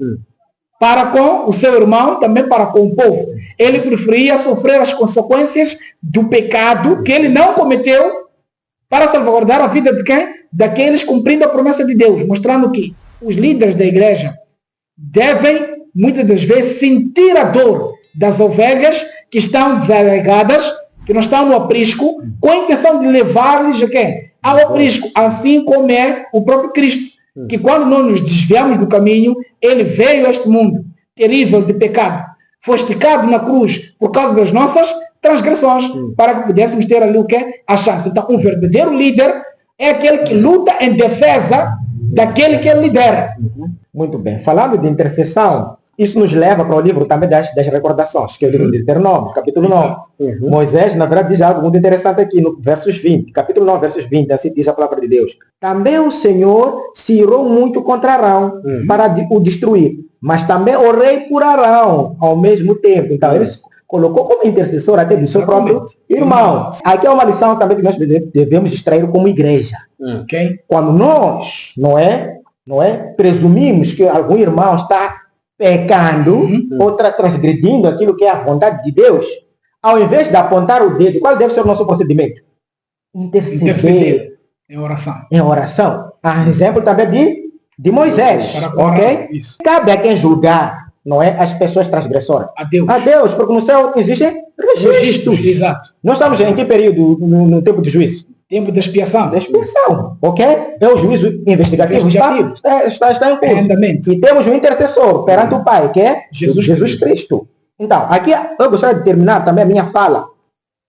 para com o seu irmão, também para com o povo. Ele preferia sofrer as consequências do pecado que ele não cometeu para salvaguardar a vida de quem? Daqueles cumprindo a promessa de Deus, mostrando que os líderes da igreja devem, muitas das vezes, sentir a dor das ovelhas que estão desarraigadas, que não estão no aprisco, com a intenção de levar-lhes a quem? Ao aprisco, assim como é o próprio Cristo, que quando nós nos desviamos do caminho, ele veio a este mundo terrível de pecado, foi esticado na cruz por causa das nossas transgressões, para que pudéssemos ter ali o quê? A chance. Então, um verdadeiro líder é aquele que luta em defesa daquele que ele lidera.
Muito bem. Falando de intercessão, isso nos leva para o livro também das recordações, que é o livro de Deuteronômio, capítulo 9. Moisés, na verdade, diz algo muito interessante aqui, no versos 20. Capítulo 9, versos 20, assim diz a palavra de Deus. Também o Senhor se irou muito contra Arão para o destruir, mas também o rei por Arão ao mesmo tempo. Então, ele colocou como intercessor até do seu próprio irmão. Aqui é uma lição também que nós devemos extrair como igreja.
Okay?
Quando nós, não é, presumimos que algum irmão está pecando ou transgredindo aquilo que é a vontade de Deus, ao invés de apontar o dedo, qual deve ser o nosso procedimento? Interceder.
Em oração.
Em oração. Há exemplo também de Moisés. Ok?
Isso.
Cabe a quem julgar, não é, as pessoas transgressoras.
A Deus.
A Deus, porque no céu existem registros.
Exato.
Nós estamos em que período no tempo de juízo?
Tempo da expiação.
Da expiação, ok? É o juízo investigativo. Está em curso. E temos um intercessor perante o Pai, que é Jesus Cristo. Então, aqui eu gostaria de terminar também a minha fala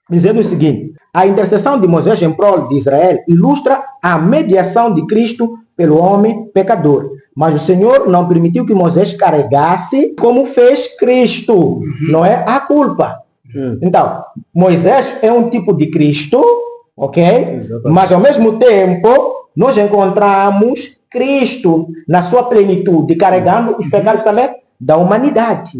dizendo o seguinte: a intercessão de Moisés em prol de Israel ilustra a mediação de Cristo pelo homem pecador. Mas o Senhor não permitiu que Moisés carregasse, como fez Cristo, não é? A culpa. Então, Moisés é um tipo de Cristo, ok? Exatamente. Mas ao mesmo tempo, nós encontramos Cristo na sua plenitude, carregando os pecados também da humanidade.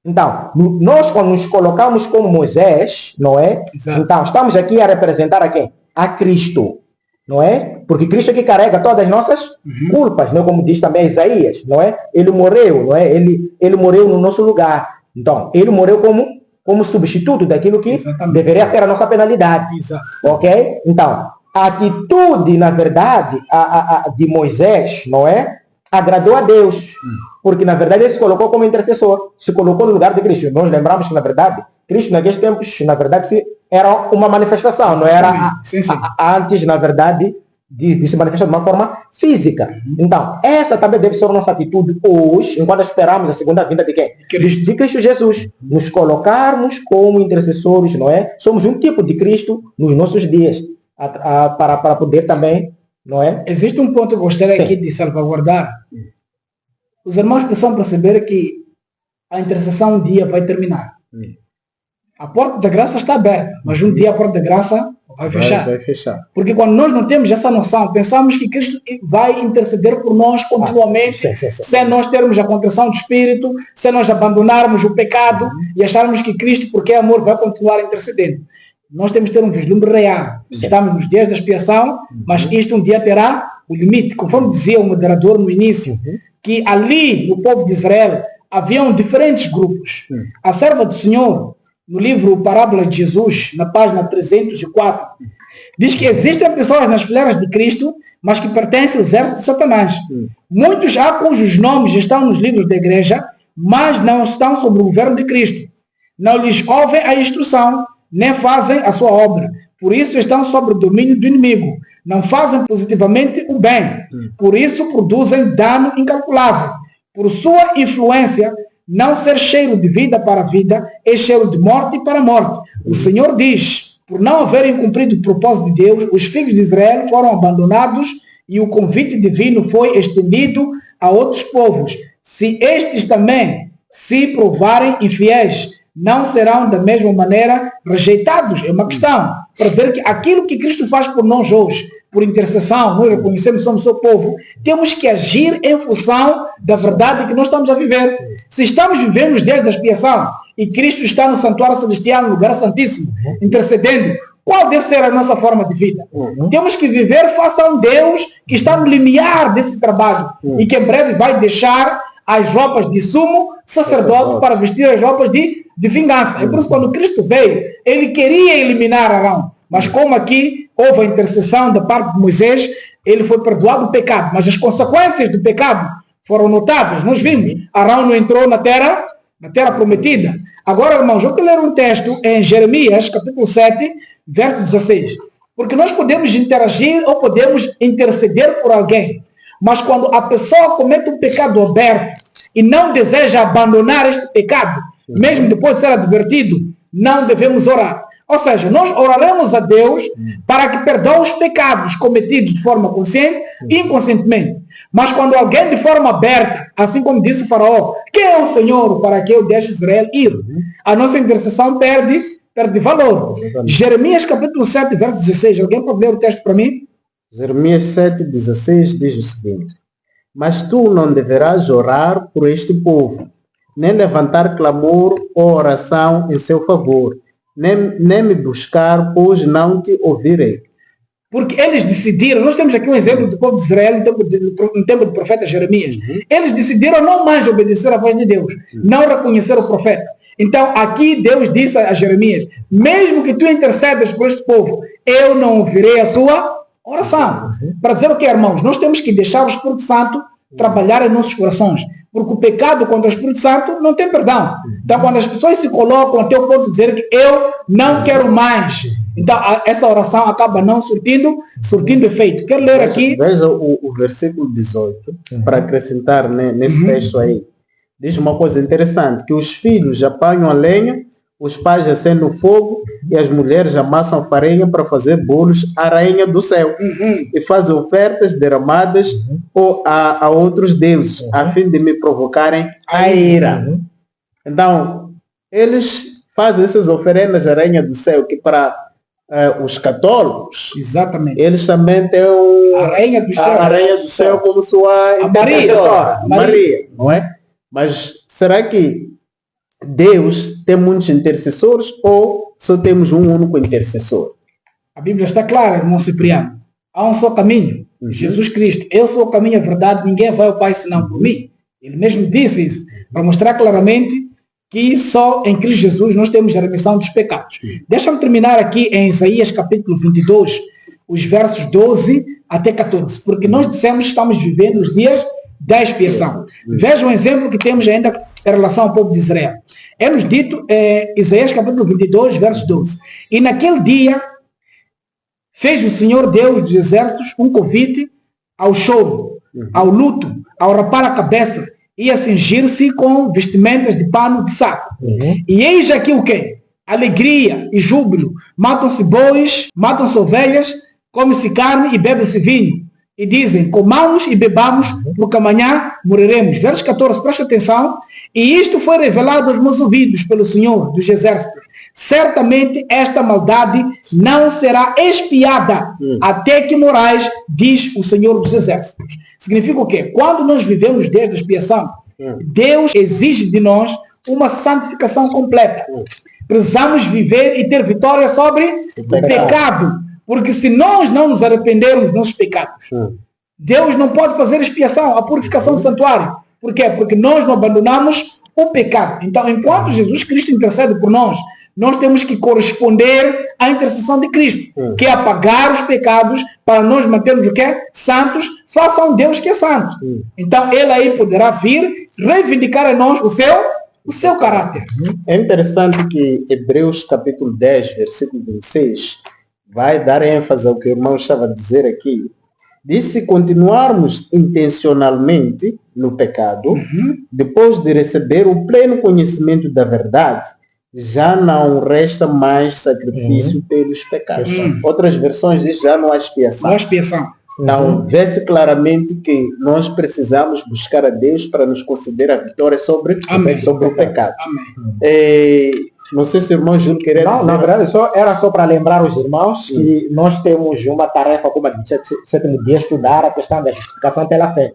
Então, nós quando nos colocamos como Moisés, não é? Exato. Então, estamos aqui a representar a quem? A Cristo, não é? Porque Cristo é que carrega todas as nossas culpas, não é? Como diz também Isaías, não é? Ele morreu, não é? Ele morreu no nosso lugar. Então, ele morreu como substituto daquilo que deveria ser a nossa penalidade. Exato. Ok? Então, a atitude, na verdade, de Moisés, não é? Agradou a Deus. Porque, na verdade, ele se colocou como intercessor. Se colocou no lugar de Cristo. Nós lembramos que, na verdade, Cristo, naqueles tempos, na verdade, era uma manifestação. Não era antes, na verdade, de se manifestar de uma forma física. Então, essa também deve ser a nossa atitude hoje, enquanto esperamos a segunda vinda de quem? De Cristo Jesus. Nos colocarmos como intercessores, não é? Somos um tipo de Cristo nos nossos dias, para poder também, não é?
Existe um ponto que eu gostaria aqui de salvaguardar. Os irmãos precisam perceber que a intercessão um dia vai terminar. A porta da graça está aberta, mas um dia a porta da graça vai fechar. Porque quando nós não temos essa noção, pensamos que Cristo vai interceder por nós continuamente, sem nós termos a contrição de espírito, sem nós abandonarmos o pecado e acharmos que Cristo, porque é amor, vai continuar intercedendo. Nós temos que ter um vislumbre real. Estamos nos dias da expiação, mas isto um dia terá o limite. Conforme dizia o moderador no início, que ali, no povo de Israel, haviam diferentes grupos. A serva do Senhor, no livro Parábola de Jesus, na página 304, diz que existem pessoas nas fileiras de Cristo, mas que pertencem ao exército de Satanás. Muitos há cujos nomes estão nos livros da igreja, mas não estão sob o governo de Cristo. Não lhes ouvem a instrução, nem fazem a sua obra. Por isso estão sob o domínio do inimigo. Não fazem positivamente o bem. Por isso produzem dano incalculável. Por sua influência, não ser cheiro de vida para a vida, é cheiro de morte para a morte. O Senhor diz, por não haverem cumprido o propósito de Deus, os filhos de Israel foram abandonados e o convite divino foi estendido a outros povos. Se estes também se provarem infiéis, não serão da mesma maneira rejeitados. É uma questão para ver que aquilo que Cristo faz por nós hoje, por intercessão, nós reconhecemos que somos seu povo, temos que agir em função da verdade que nós estamos a viver. Se estamos vivendo os dias da expiação e Cristo está no santuário celestial, no lugar santíssimo, intercedendo, qual deve ser a nossa forma de vida? Temos que viver face a um Deus que está no limiar desse trabalho e que em breve vai deixar as roupas de sumo sacerdote para vestir as roupas de vingança. É por isso que quando Cristo veio, ele queria eliminar Arão. Mas como aqui houve a intercessão da parte de Moisés, ele foi perdoado o pecado. Mas as consequências do pecado foram notáveis. Nós vimos, Arão não entrou na terra prometida. Agora, irmãos, eu quero ler um texto em Jeremias, capítulo 7, verso 16. Porque nós podemos interagir ou podemos interceder por alguém. Mas quando a pessoa comete um pecado aberto e não deseja abandonar este pecado, mesmo depois de ser advertido, não devemos orar. Ou seja, nós oraremos a Deus para que perdoe os pecados cometidos de forma consciente e inconscientemente. Mas quando alguém de forma aberta, assim como disse o faraó, quem é o Senhor para que eu deixe Israel ir? A nossa intercessão perde valor. Jeremias capítulo 7, verso 16. Alguém pode ler o texto para mim?
Jeremias 7,16 diz o seguinte: mas tu não deverás orar por este povo, nem levantar clamor ou oração em seu favor, nem me buscar, pois não te ouvirei.
Porque eles decidiram, nós temos aqui um exemplo do povo de Israel no tempo do profeta Jeremias. Eles decidiram não mais obedecer à voz de Deus, não reconhecer o profeta. Então aqui Deus disse a Jeremias, mesmo que tu intercedas por este povo, eu não ouvirei a sua oração. Para dizer o que, irmãos? Nós temos que deixar o Espírito Santo trabalhar em nossos corações. Porque o pecado contra o Espírito Santo não tem perdão. Então, quando as pessoas se colocam até o ponto de dizer que eu não quero mais, então essa oração acaba não surtindo efeito. Quero ler aqui.
Veja o versículo 18, para acrescentar nesse texto aí. Diz uma coisa interessante, que os filhos apanham a lenha, os pais acendem o fogo e as mulheres amassam farinha para fazer bolos à rainha do céu e fazem ofertas derramadas a outros deuses, a fim de me provocarem a ira. Então, eles fazem essas oferendas à rainha do céu, que para os católicos,
exatamente,
eles também têm
a rainha do céu
como sua
intercessora,
Maria, não é? Mas será que Deus tem muitos intercessores ou só temos um único intercessor?
A Bíblia está clara, irmão Cipriano. Há um só caminho, Jesus Cristo. Eu sou o caminho, a verdade, ninguém vai ao Pai senão por mim. Ele mesmo disse isso, para mostrar claramente que só em Cristo Jesus nós temos a remissão dos pecados. Deixa-me terminar aqui em Isaías capítulo 22, os versos 12 até 14, porque nós dissemos que estamos vivendo os dias da expiação. Veja um exemplo que temos ainda em relação ao povo de Israel. É-nos dito, Isaías capítulo 22, verso 12. E naquele dia fez o Senhor Deus dos exércitos um convite ao choro, ao luto, ao rapar a cabeça e a cingir-se com vestimentas de pano de saco. E eis aqui o quê? Alegria e júbilo. Matam-se bois, matam-se ovelhas, come-se carne e bebe-se vinho. E dizem, comamos e bebamos, porque amanhã morreremos. Verso 14, presta atenção. E isto foi revelado aos meus ouvidos pelo Senhor dos Exércitos. Certamente esta maldade não será expiada até que morais, diz o Senhor dos Exércitos. Significa o quê? Quando nós vivemos desde a expiação, Deus exige de nós uma santificação completa. Precisamos viver e ter vitória sobre o pecado. Porque se nós não nos arrependermos dos nossos pecados, Deus não pode fazer expiação, a purificação do santuário. Por quê? Porque nós não abandonamos o pecado. Então, enquanto Jesus Cristo intercede por nós, nós temos que corresponder à intercessão de Cristo, que é apagar os pecados para nós mantermos o quê? Santos, face a um Deus que é santo. Então, Ele aí poderá vir reivindicar em nós o seu caráter.
É interessante que Hebreus capítulo 10, versículo 26, vai dar ênfase ao que o irmão estava a dizer aqui. Diz: se continuarmos intencionalmente no pecado, depois de receber o pleno conhecimento da verdade, já não resta mais sacrifício pelos pecados. Outras versões dizem já não há expiação.
Não há expiação.
Então, vê-se claramente que nós precisamos buscar a Deus para nos conceder a vitória sobre o pecado. Não sei se o irmão Júlio queria dizer.
Não, na verdade, era só para lembrar os irmãos que nós temos uma tarefa, como a gente sétimo dia, estudar a questão da justificação pela fé.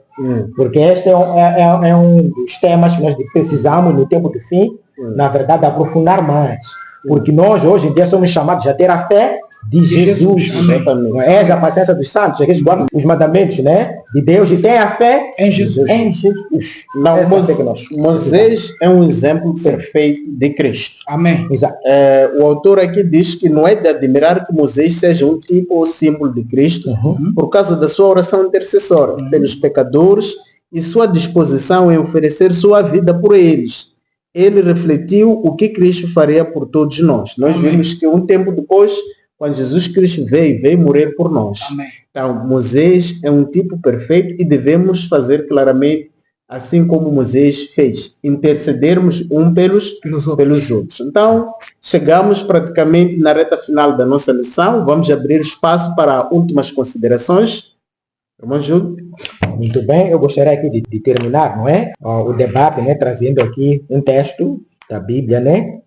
Porque este é um dos temas que nós precisamos, no tempo do fim, na verdade, aprofundar mais. Porque nós, hoje em dia, somos chamados a ter a fé de Jesus. Não é a paciência dos santos, aqueles guardam os mandamentos, né, de Deus, e tem a fé
em Jesus.
Não, Moisés é um exemplo perfeito de Cristo.
Amém.
Exato.
O autor aqui diz que não é de admirar que Moisés seja um tipo ou símbolo de Cristo por causa da sua oração intercessora pelos pecadores e sua disposição em oferecer sua vida por eles. Ele refletiu o que Cristo faria por todos nós. Nós vimos que um tempo depois, quando Jesus Cristo veio morrer por nós.
Amém.
Então, Moisés é um tipo perfeito e devemos fazer claramente assim como Moisés fez, intercedermos pelos outros. Então, chegamos praticamente na reta final da nossa lição. Vamos abrir espaço para últimas considerações. Irmão Júlio?
Muito bem, eu gostaria aqui de terminar, não é? O debate, né? Trazendo aqui um texto da Bíblia, né?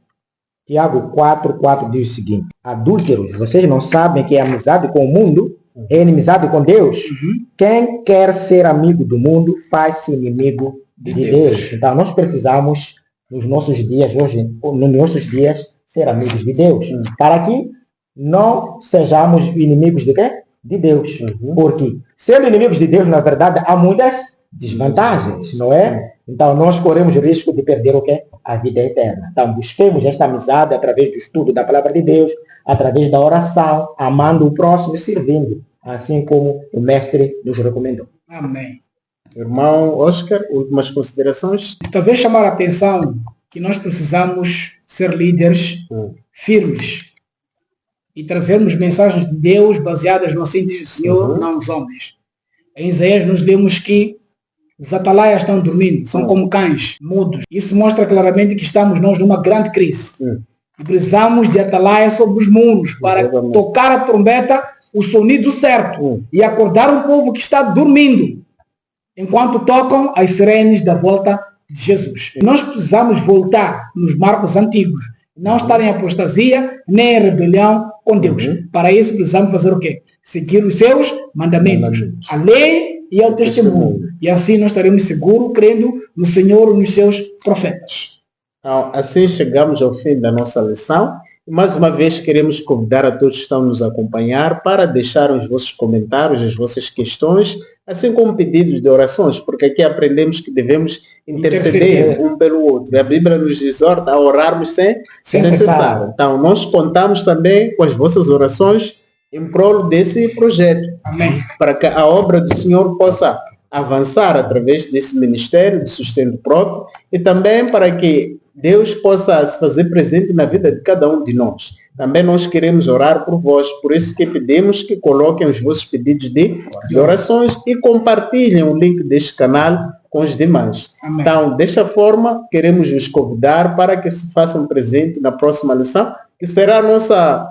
Tiago 4:4 diz o seguinte: adúlteros, vocês não sabem que a amizade com o mundo é inimizade com Deus? Quem quer ser amigo do mundo faz-se inimigo de Deus. Então, nós precisamos, nos nossos dias, ser amigos de Deus. Para que não sejamos inimigos de quê? De Deus. Porque, sendo inimigos de Deus, na verdade, há muitas desvantagens, não é? Então, nós corremos o risco de perder o quê? A vida eterna. Então, busquemos esta amizade através do estudo da palavra de Deus, através da oração, amando o próximo e servindo, assim como o Mestre nos recomendou.
Amém.
Irmão Oscar, últimas considerações?
Talvez chamar a atenção que nós precisamos ser líderes firmes e trazermos mensagens de Deus baseadas no assento do Senhor, não nos homens. Em Isaías nos lemos que os atalaias estão dormindo, são como cães mudos. Isso mostra claramente que estamos nós numa grande crise. E precisamos de atalaias sobre os muros para tocar a trombeta, o sonido certo, e acordar um povo que está dormindo, enquanto tocam as sirenes da volta de Jesus. Nós precisamos voltar nos marcos antigos, não estar em apostasia, nem em rebelião com Deus. Para isso precisamos fazer o quê? Seguir os seus mandamentos, a lei e ao testemunho. E assim nós estaremos seguros, crendo no Senhor e nos seus profetas.
Então, assim chegamos ao fim da nossa lição. E mais uma vez queremos convidar a todos que estão nos acompanhar para deixar os vossos comentários, as vossas questões, assim como pedidos de orações, porque aqui aprendemos que devemos interceder um pelo outro. E a Bíblia nos exorta a orarmos sem cessar. Então, nós contamos também com as vossas orações em prol desse projeto.
Amém.
Para que a obra do Senhor possa avançar através desse ministério de sustento próprio e também para que Deus possa se fazer presente na vida de cada um de nós. Também nós queremos orar por vós, por isso que pedimos que coloquem os vossos pedidos de orações e compartilhem o link deste canal com os demais.
Amém.
Então, desta forma, queremos vos convidar para que se façam presente na próxima lição, que será a nossa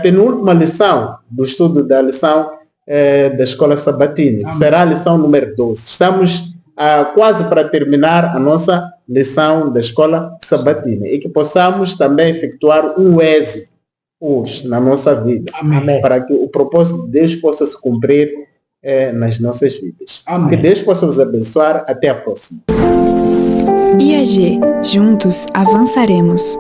penúltima lição do estudo da lição da Escola Sabatina, que será a lição número 12. Estamos quase para terminar a nossa lição da Escola Sabatina e que possamos também efetuar um êxito hoje na nossa vida.
Amém.
Para que o propósito de Deus possa se cumprir nas nossas vidas.
Amém.
Que Deus possa nos abençoar. Até a próxima.
IAG, juntos avançaremos.